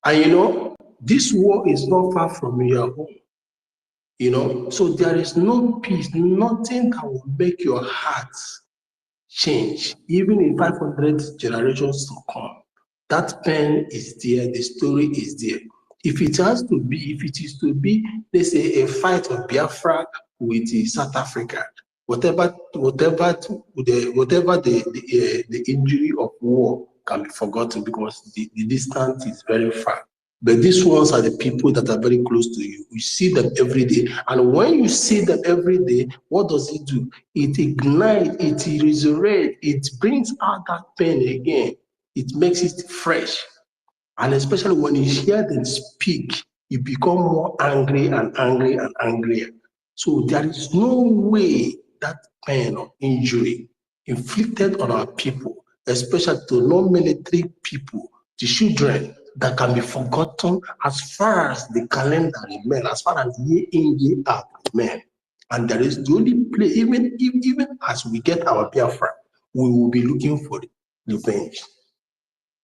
And this war is not far from your home. So there is no peace, nothing that will make your heart change, even in 500 generations to come. That pain is there, the story is there. If it is to be, let's say, a fight of Biafra with South Africa, whatever the injury of war can be forgotten because the distance is very far. But these ones are the people that are very close to you. You see them every day. And when you see them every day, what does it do? It ignites, it resurrects, it brings out that pain again. It makes it fresh. And especially when you hear them speak, you become more angry and angry and angrier. So there is no way that pain or injury inflicted on our people, especially to non-military people, the children, that can be forgotten as far as the calendar remains, as far as year in, year out remains. And there is the only place, even as we get our Biafra, we will be looking for revenge.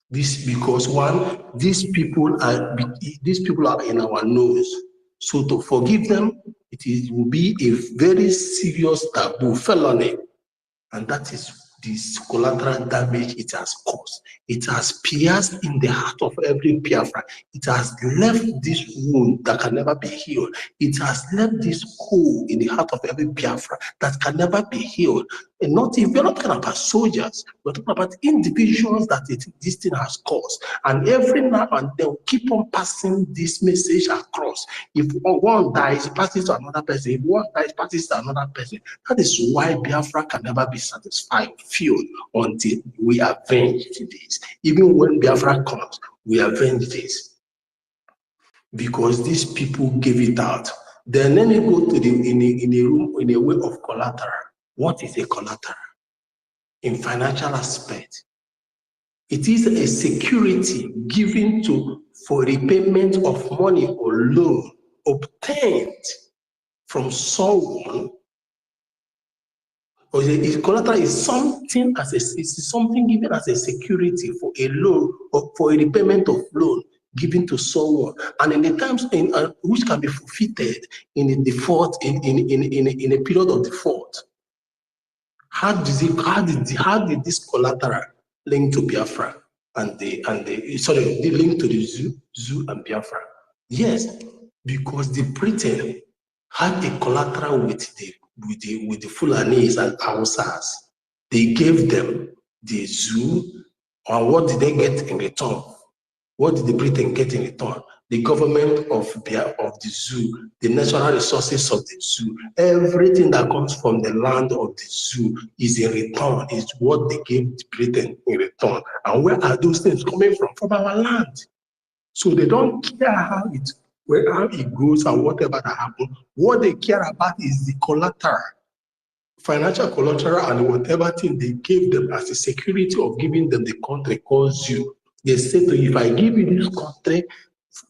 This because one, these people are in our nose. So to forgive them, it will be a very serious taboo, felony, and that is this collateral damage it has caused. It has pierced in the heart of every Biafra. It has left this wound that can never be healed. It has left this hole in the heart of every Biafra that can never be healed. And we're not talking about soldiers, we're talking about individuals that this thing has caused. And every now and then we'll keep on passing this message across. If one dies, it passes to another person. If one dies, it passes to another person. That is why Biafra can never be satisfied, filled, until we avenge this. Even when Biafra comes, we avenge this. Because these people gave it out. Then let me go to in a room in a way of collateral. What is a collateral? In financial aspect, It is a security given for repayment of money or loan obtained from someone, or collateral is something something given as a security for a loan or for a repayment of loan given to someone, and in the times which can be forfeited in a default in a period of default. How did this collateral link to Biafra and the link to the zoo and Biafra? Yes, because the Britain had a collateral with the Fulanese and Hausas. They gave them the zoo, and what did they get in return? What did the Britain get in return? The government of the zoo, the natural resources of the zoo, everything that comes from the land of the zoo is in return, is what they gave Britain in return. And where are those things coming from? From our land. So they don't care how it goes and whatever that happens. What they care about is the collateral, financial collateral, and whatever thing they gave them as a security of giving them the country called zoo. They say to you, if I give you this country,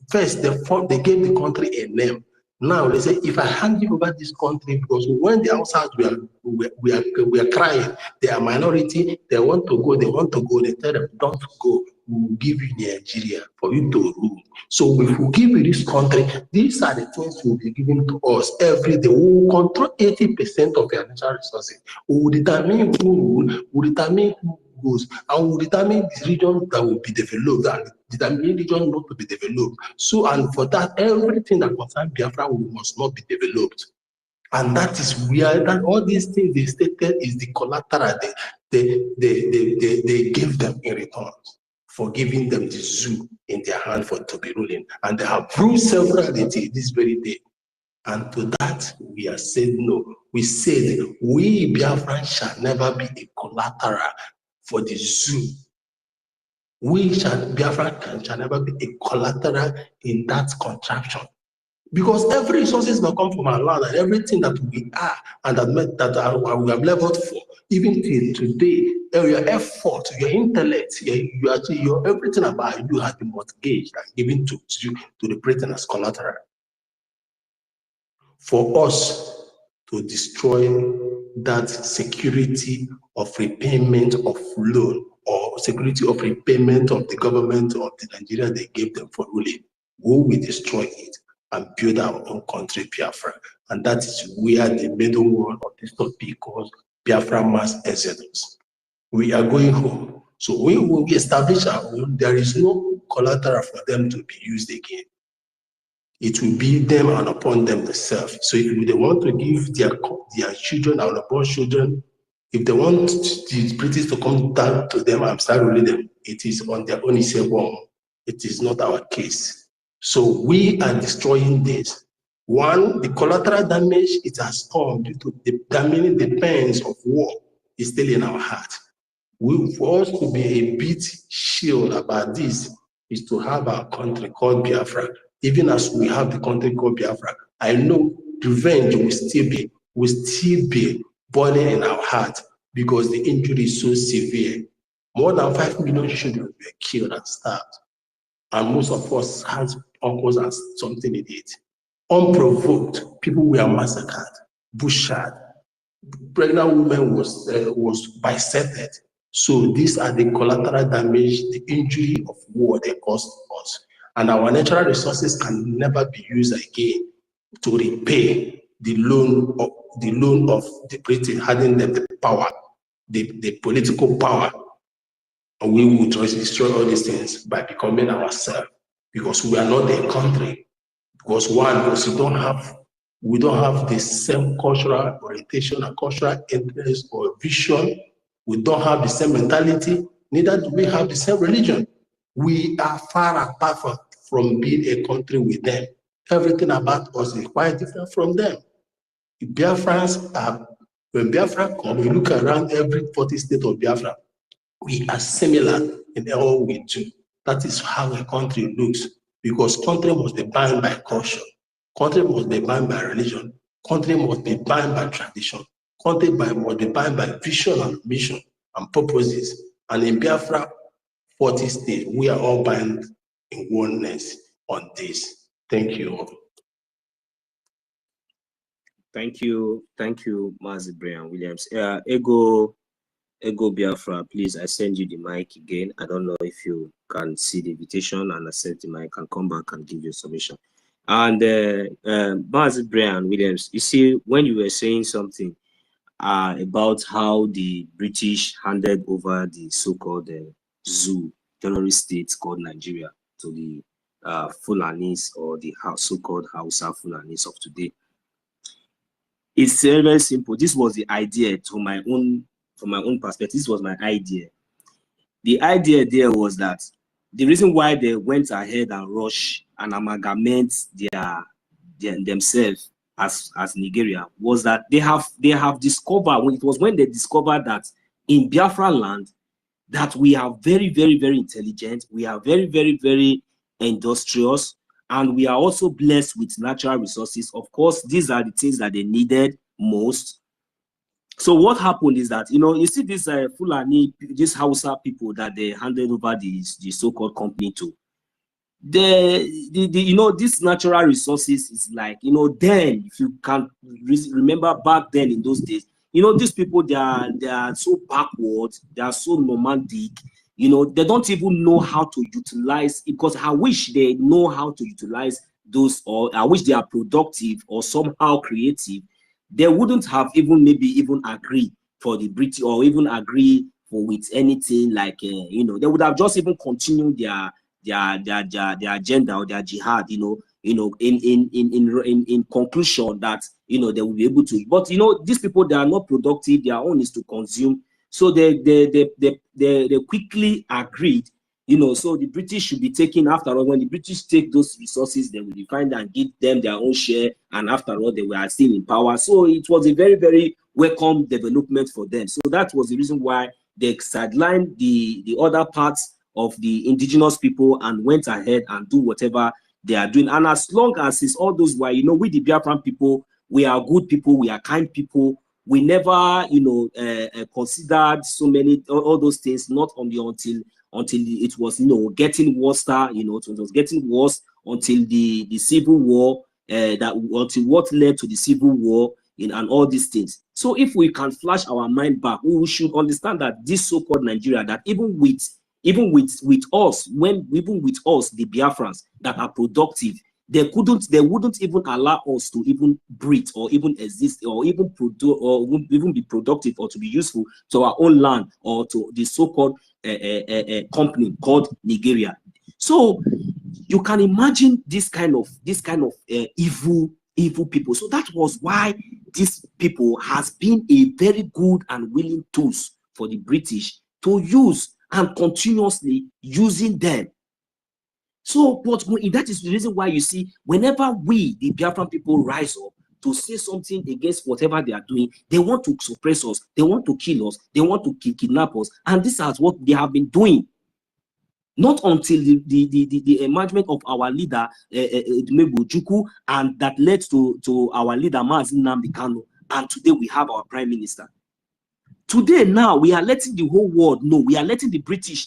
first they gave the country a name. Now they say, if I hand you over this country, because when the outside we are crying, they are minority, they want to go, they tell them, don't go, we will give you Nigeria for you to rule. So if we give you this country, these are the things we will be given to us every day. We will control 80% of your natural resources. We will determine who rule, we will determine who goes, and we will determine the region that will be developed and determine region not to be developed. So, and for that, everything that concerns Biafra must not be developed. And that is where that all these things they stated is the collateral they gave them in return for giving them the zoo in their hand for to be ruling. And they have proved severality this very day. And to that, we are saying no. We said we Biafrans shall never be a collateral for the zoo. Biafra shall never be a collateral in that contraction. Because every resources that come from our land and everything that we are and we have leveled for, even till today, your effort, your intellect, your everything about you has been mortgaged and given to the Britain as collateral. For us to destroy that security of repayment of loan or security of repayment of the government of the Nigeria they gave them for ruling, we will destroy it and build our own country, Biafra. And that is where the middle word of this topic calls Biafra mass exodus. We are going home. So we will establish our own. There is no collateral for them to be used again. It will be them and upon them themselves. So if they want to give their children, our unborn children, if they want the British to come down to them and start ruling them, it is on their own issue. It is not our case. So we are destroying this. One, the collateral damage it has come due to the damaging the pains of war is still in our heart. For us to be a bit shield about this is to have our country called Biafra. Even as we have the country called Biafra, I know revenge will still be burning in our heart because the injury is so severe. More than 5 million children were killed and starved. And most of us has uncles and something in it. Unprovoked, people were massacred, butchered. Pregnant women was bisected. So these are the collateral damage, the injury of war they caused us. And our natural resources can never be used again to repay the loan of the British, having them the power, the political power. And we will destroy all these things by becoming ourselves, because we are not a country. Because we don't have the same cultural orientation and cultural interest or vision. We don't have the same mentality, neither do we have the same religion. We are far apart from being a country with them. Everything about us is quite different from them. When Biafra come, we look around every 40 state of Biafra, we are similar in all we do. That is how a country looks, because country must be bound by culture. Country must be bound by religion. Country must be bound by tradition. Country must be bound by vision and mission and purposes. And in Biafra, 40 states. We are all bound in oneness on this. Thank you. Thank you, Mazi Brian Williams. Ego Biafra, please, I send you the mic again. I don't know if you can see the invitation and accept the mic and come back and give your submission. And Mazi Brian Williams, you see, when you were saying something about how the British handed over the so-called zoo terrorist state called Nigeria to the Fulanis, or the so-called Hausa Fulanis of today. It's very, very simple. This was the idea from my own perspective. This was my idea. The idea there was that the reason why they went ahead and rush and amalgamate themselves as Nigeria was that they have discovered, when they discovered that in Biafra land, that we are very, very, very intelligent, we are very, very, very industrious, and we are also blessed with natural resources. Of course, these are the things that they needed most. So what happened is that, you see this Fulani, these Hausa people that they handed over the so-called company to, these natural resources is like, then, if you can remember back then in those days, these people, they are so backward, they are so nomadic, they don't even know how to utilize it, because I wish they know how to utilize those, or I wish they are productive or somehow creative. They wouldn't have even agreed for the British, or even agree with anything like, they would have just even continued their agenda or their jihad, in conclusion that, they will be able to. But, these people, they are not productive. Their own is to consume. So they quickly agreed, so the British should be taking, after all, when the British take those resources, they will define and give them their own share. And after all, they were still in power. So it was a very, very welcome development for them. So that was the reason why they sidelined the other parts of the indigenous people and went ahead and do whatever they are doing. And as long as it's all those why, we the Biafran people, we are good people, we are kind people. We never, considered so many, all those things, not only until it was, getting worse, it was getting worse until the civil war, until what led to the civil war, and all these things. So if we can flash our mind back, we should understand that this so-called Nigeria, that even with us, the Biafrans that are productive, they wouldn't even allow us to even breathe or even exist or even produce or even be productive or to be useful to our own land or to the so-called company called Nigeria. So you can imagine this kind of evil people. So that was why these people has been a very good and willing tools for the British to use, and continuously using them. So, but that is the reason why you see, whenever we, the Biafran people, rise up to say something against whatever they are doing, they want to suppress us, they want to kill us, they want to kidnap us, and this is what they have been doing. Not until the emergence of our leader, Juku, and that led to our leader, Mazi Nnamdi Kanu, and today we have our prime minister. Today, now, we are letting the whole world know, we are letting the British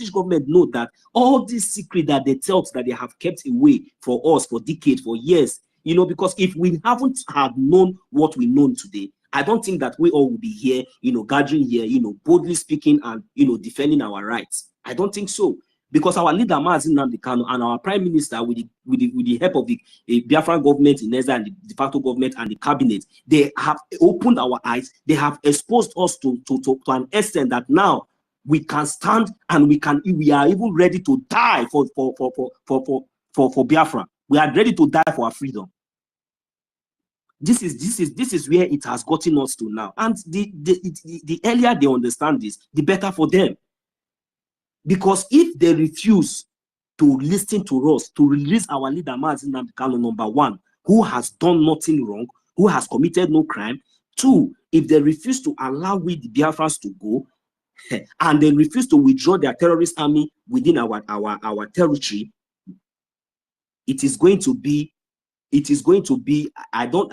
government know that all this secret that they felt that they have kept away for us for decades, for years, because if we haven't had known what we know today, I don't think that we all will be here, gathering here, boldly speaking and, defending our rights. I don't think so. Because our leader, Mazi Nnamdi Kanu, and our prime minister, with the help of the Biafran government in Ezra and the de facto government and the cabinet, they have opened our eyes. They have exposed us to an extent that now we can stand and we are even ready to die for Biafra. We are ready to die for our freedom. This is where it has gotten us to now. And the earlier they understand this, the better for them. Because if they refuse to listen to us, to release our leader, Mazi Nnamdi Kanu, number one, who has done nothing wrong, who has committed no crime. Two, if they refuse to allow we, the Biafrans, to go, and they refuse to withdraw their terrorist army within our territory, it is going to be, I'm not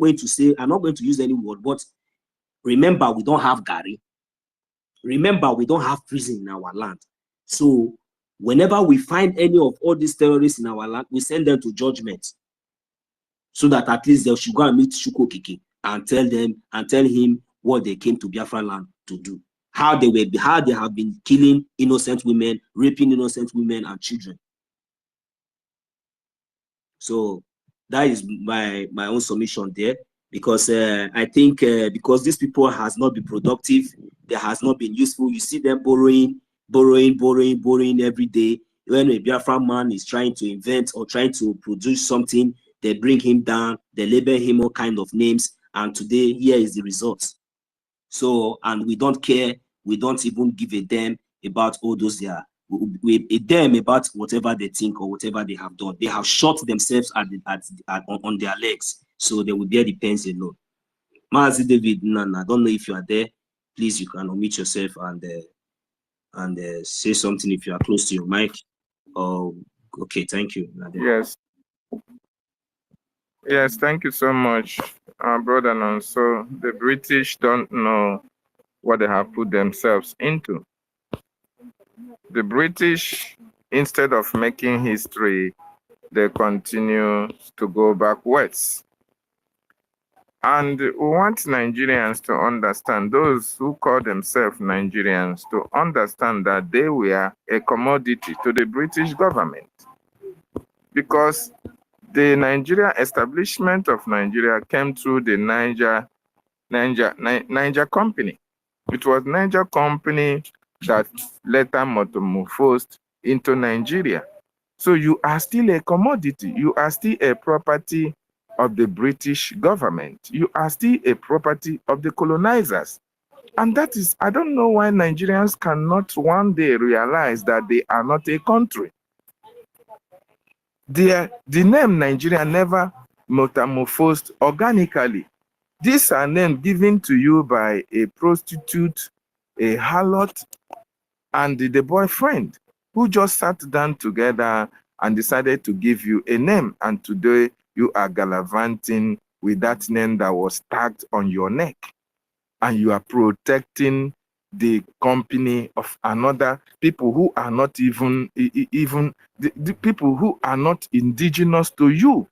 going to use any word, but remember, we don't have Gary. Remember, we don't have prison in our land. So whenever we find any of all these terrorists in our land, we send them to judgment, so that at least they should go and meet Shuko Kiki and tell him what they came to Biafra land to do. How they have been killing innocent women, raping innocent women and children. So that is my own submission there, because I think because these people has not been productive, they has not been useful. You see them borrowing every day. When a Biafra man is trying to invent or trying to produce something, they bring him down, they label him all kind of names, and today here is the result. So, and we don't care, we don't even give a damn about all those there. We a damn about whatever they think or whatever they have done. They have shot themselves on their legs, so they will bear the pains alone. Mazi David Nana, I don't know if you are there. Please, you can unmute yourself and say something if you are close to your mic. Oh, okay, thank you. Yes, thank you so much, brother. And so the British don't know what they have put themselves into. The British, instead of making history, they continue to go backwards. And we want Nigerians to understand, those who call themselves Nigerians, to understand that they were a commodity to the British government. Because the Nigeria establishment of Nigeria came through the Niger Company. It was Niger Company that later metamorphosed into Nigeria. So you are still a commodity. You are still a property of the British government. You are still a property of the colonizers. And that is, I don't know why Nigerians cannot one day realize that they are not a country. The name Nigeria never metamorphosed organically. These are names given to you by a prostitute, a harlot, and the boyfriend who just sat down together and decided to give you a name. And today you are gallivanting with that name that was tagged on your neck. And you are protecting the company of another people who are not even the people who are not indigenous to you.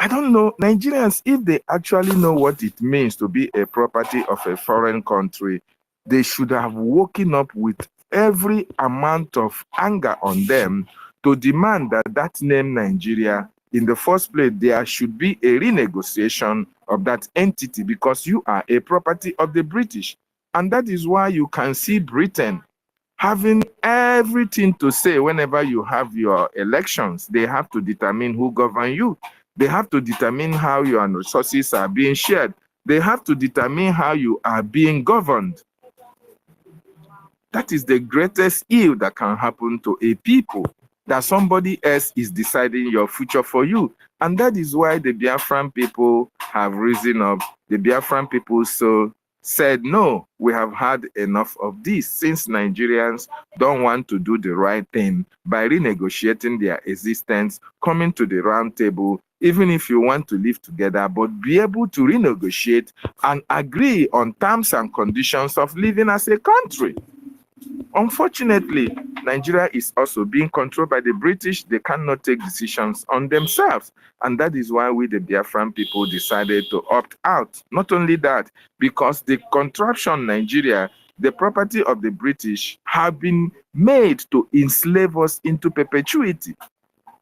I don't know, Nigerians, if they actually know what it means to be a property of a foreign country, they should have woken up with every amount of anger on them to demand that that name Nigeria, in the first place, there should be a renegotiation of that entity, because you are a property of the British. And that is why you can see Britain having everything to say whenever you have your elections. They have to determine who governs you. They have to determine how your resources are being shared. They have to determine how you are being governed. That is the greatest ill that can happen to a people, that somebody else is deciding your future for you. And that is why the Biafran people have risen up. The Biafran people said, no, we have had enough of this, since Nigerians don't want to do the right thing by renegotiating their existence, coming to the round table, even if you want to live together, but be able to renegotiate and agree on terms and conditions of living as a country. Unfortunately, Nigeria is also being controlled by the British. They cannot take decisions on themselves. And that is why we, the Biafran people, decided to opt out. Not only that, because the contraption Nigeria, the property of the British, have been made to enslave us into perpetuity,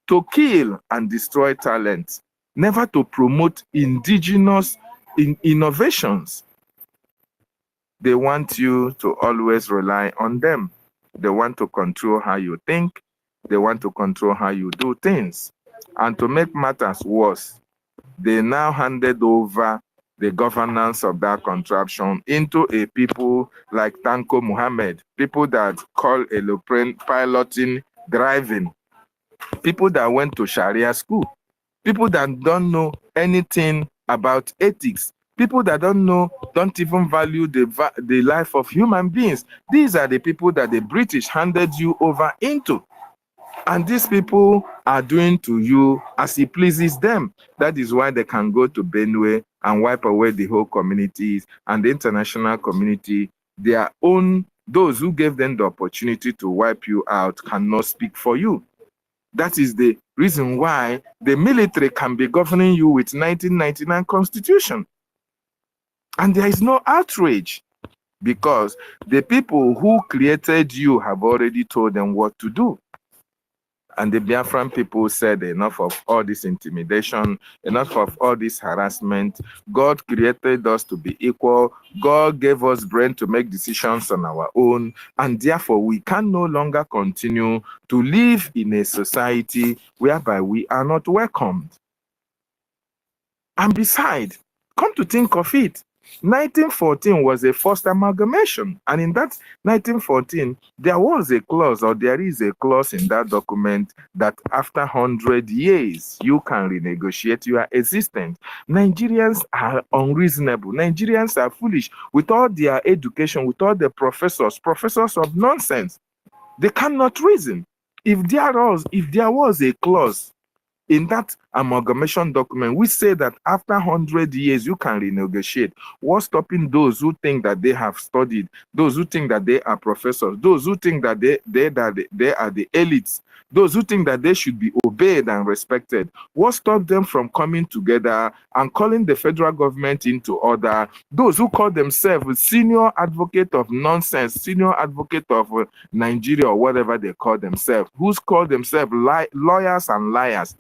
to kill and destroy talent, never to promote indigenous innovations. They want you to always rely on them. They want to control how you think. They want to control how you do things. And to make matters worse, they now handed over the governance of that contraption into a people like Tanko Muhammad, people that call aeroplane piloting driving, people that went to Sharia school, people that don't know anything about ethics, people that don't even value the life of human beings. These are the people that the British handed you over into. And these people are doing to you as it pleases them. That is why they can go to Benue and wipe away the whole communities and the international community. Their own Those who gave them the opportunity to wipe you out cannot speak for you. That is the reason why the military can be governing you with 1999 Constitution. And there is no outrage because the people who created you have already told them what to do. And the Biafran people said enough of all this intimidation, enough of all this harassment. God created us to be equal. God gave us brain to make decisions on our own. And therefore, we can no longer continue to live in a society whereby we are not welcomed. And besides, come to think of it, 1914 was a forced amalgamation. And in that 1914, there was a clause, or there is a clause in that document that after 100 years, you can renegotiate your existence. Nigerians are unreasonable. Nigerians are foolish. With all their education, with all the professors of nonsense, they cannot reason. If there was a clause in that amalgamation document, we say that after 100 years, you can renegotiate. What's stopping those who think that they have studied, those who think that they are professors, those who think that they are the elites, those who think that they should be obeyed and respected? What stops them from coming together and calling the federal government into order? Those who call themselves senior advocate of nonsense, senior advocate of Nigeria, or whatever they call themselves, who call themselves lawyers and liars.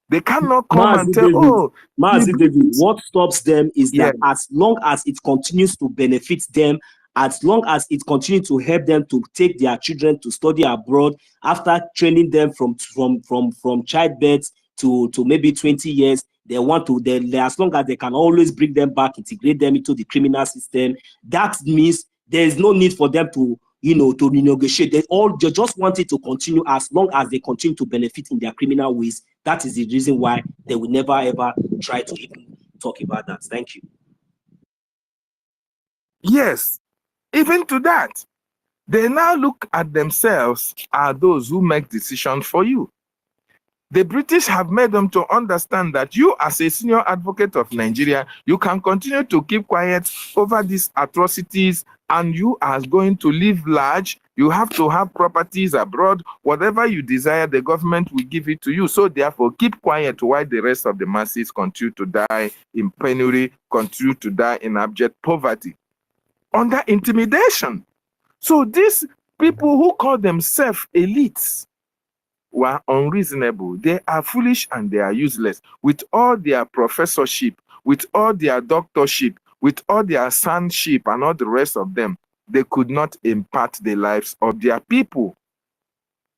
They cannot come and tell, David, what stops them is that as long as it continues to benefit them, as long as it continues to help them to take their children to study abroad after training them from childbirth to maybe 20 years, they want to, as long as they can always bring them back, integrate them into the criminal system, that means there is no need for them to to renegotiate. They just want it to continue as long as they continue to benefit in their criminal ways. That is the reason why they will never ever try to even talk about that. Thank you. Yes, even to that, they now look at themselves as those who make decisions for you. The British have made them to understand that you, as a senior advocate of Nigeria, you can continue to keep quiet over these atrocities, and you are going to live large. You have to have properties abroad. Whatever you desire, the government will give it to you. So therefore, keep quiet while the rest of the masses continue to die in penury, continue to die in abject poverty, under intimidation. So these people who call themselves elites were unreasonable. They are foolish and they are useless. With all their professorship, with all their doctorship, with all their sonship and all the rest of them, they could not impact the lives of their people.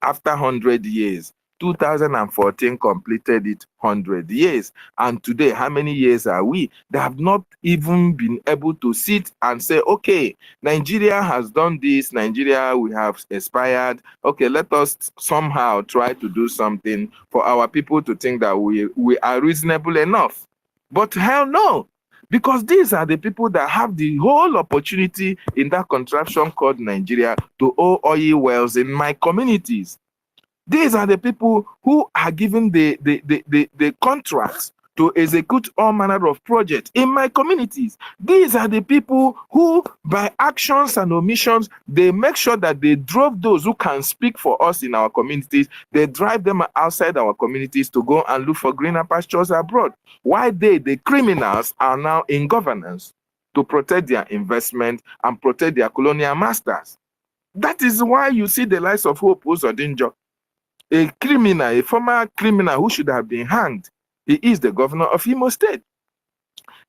After 100 years, 2014 completed it 100 years. And today, how many years are we? They have not even been able to sit and say, okay, Nigeria has done this, Nigeria, we have expired. Okay, let us somehow try to do something for our people to think that we are reasonable enough. But hell no, because these are the people that have the whole opportunity in that contraption called Nigeria to own oil wells in my communities. These are the people who are given the contracts to execute all manner of projects in my communities. These are the people who, by actions and omissions, they make sure that they drove those who can speak for us in our communities. They drive them outside our communities to go and look for greener pastures abroad. Why the criminals, are now in governance to protect their investment and protect their colonial masters. That is why you see the likes of Hope Uzodinjo, a criminal, a former criminal who should have been hanged. He is the governor of Imo State.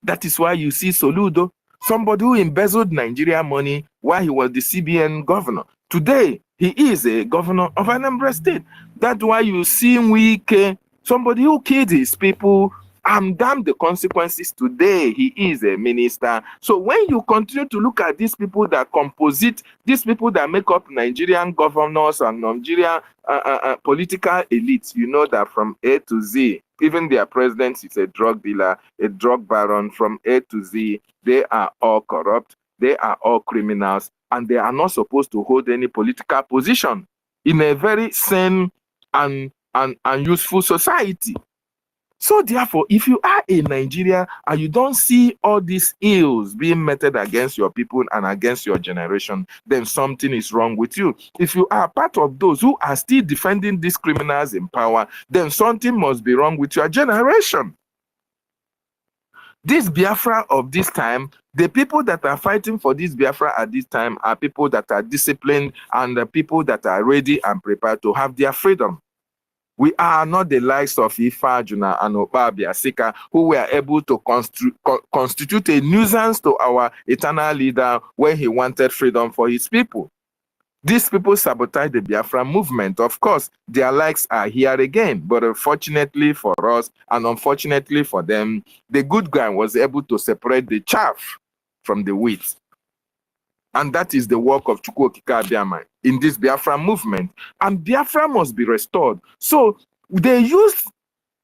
That is why you see Soludo, somebody who embezzled Nigeria money while he was the CBN governor. Today, he is a governor of Anambra State. That's why you see Wike, somebody who killed his people, and damn the consequences. Today, he is a minister. So when you continue to look at these people that composite, these people that make up Nigerian governors and Nigerian political elites, you know that from A to Z, even their president is a drug dealer, a drug baron. From A to Z, they are all corrupt, they are all criminals, and they are not supposed to hold any political position in a very sane and useful society. So therefore, if you are in Nigeria and you don't see all these ills being meted against your people and against your generation, then something is wrong with you. If you are part of those who are still defending these criminals in power, then something must be wrong with your generation. This Biafra of this time, the people that are fighting for this Biafra at this time are people that are disciplined and the people that are ready and prepared to have their freedom. We are not the likes of Ifajuna and Obabiasika who were able to constitute a nuisance to our eternal leader when he wanted freedom for his people. These people sabotage the Biafra movement. Of course, their likes are here again, but unfortunately for us and unfortunately for them, the good guy was able to separate the chaff from the wheat. And that is the work of Chukwu Okike Abiama in this Biafra movement. And Biafra must be restored. So they used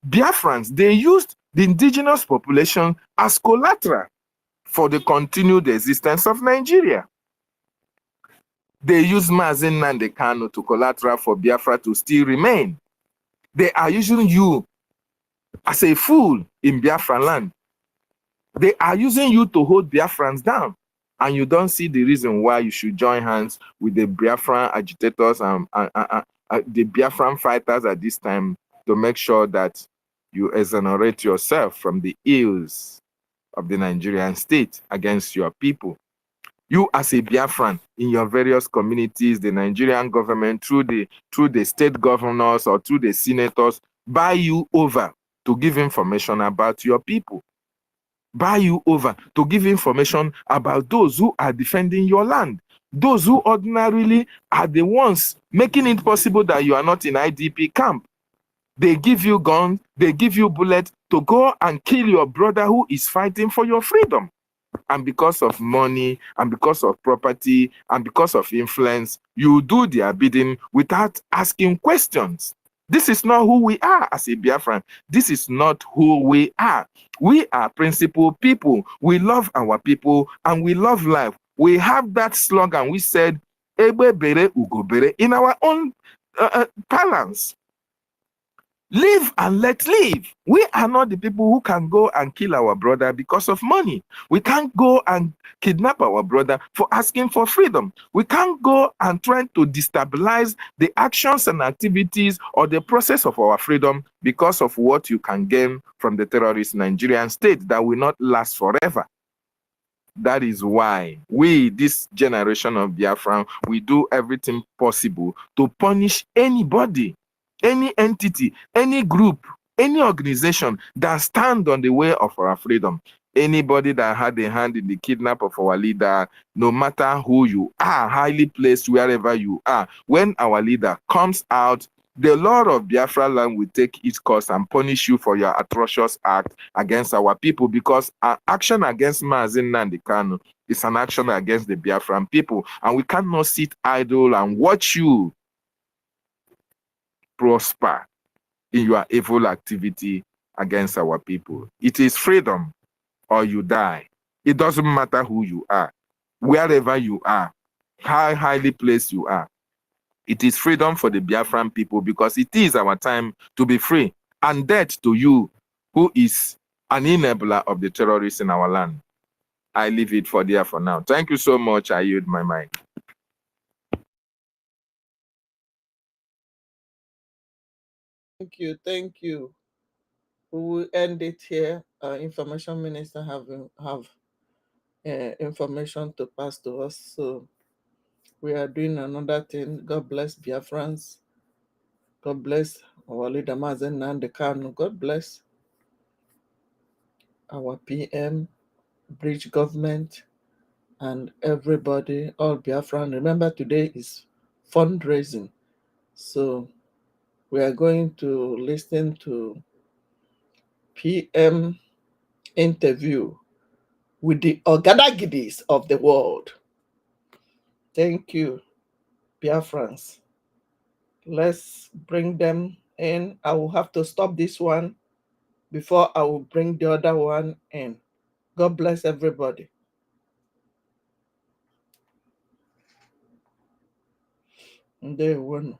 Biafrans, they used the indigenous population as collateral for the continued existence of Nigeria. They use Mazen Nnamdi Kanu to collateral for Biafra to still remain. They are using you as a fool in Biafra land. They are using you to hold Biafrans down. And you don't see the reason why you should join hands with the Biafran agitators and the Biafran fighters at this time to make sure that you exonerate yourself from the ills of the Nigerian state against your people. You as a Biafran in your various communities, the Nigerian government, through the state governors or through the senators, buy you over to give information about your people. Buy you over to give information about those who are defending your land. Those who ordinarily are the ones making it possible that you are not in IDP camp. They give you guns, they give you bullets to go and kill your brother who is fighting for your freedom. And because of money, and because of property, and because of influence, you do their bidding without asking questions. This is not who we are as a Biafran. This is not who we are. We are principled people. We love our people and we love life. We have that slogan. We said, Ebe bere ugo bere, in our own balance. Live and let live. We are not the people who can go and kill our brother because of money. We can't go and kidnap our brother for asking for freedom. We can't go and try to destabilize the actions and activities or the process of our freedom because of what you can gain from the terrorist Nigerian state that will not last forever. That is why we, this generation of Biafran, we do everything possible to punish anybody, any entity, any group, any organization that stand on the way of our freedom. Anybody that had a hand in the kidnap of our leader, no matter who you are, highly placed wherever you are, when our leader comes out, the Lord of Biafra land will take its course and punish you for your atrocious act against our people, because an action against Mazen Nnamdi Kanu is an action against the Biafran people, and we cannot sit idle and watch you prosper in your evil activity against our people. It is freedom or you die. It doesn't matter who you are, wherever you are, how highly placed you are. It is freedom for the Biafran people, because it is our time to be free. And death to you, who is an enabler of the terrorists in our land. I leave it for there for now. Thank you so much. I yield my mic. Thank you. Thank you. We will end it here. Our information minister have information to pass to us. So we are doing another thing. God bless Biafrans. God bless our leader Mazen Nnamdi Kanu. God bless our PM, bridge government, and everybody, all Biafran. Remember, today is fundraising. So we are going to listen to PM interview with the Ogadagidis of the world. Thank you, Biafrans. Let's bring them in. I will have to stop this one before I will bring the other one in. God bless everybody. Day one.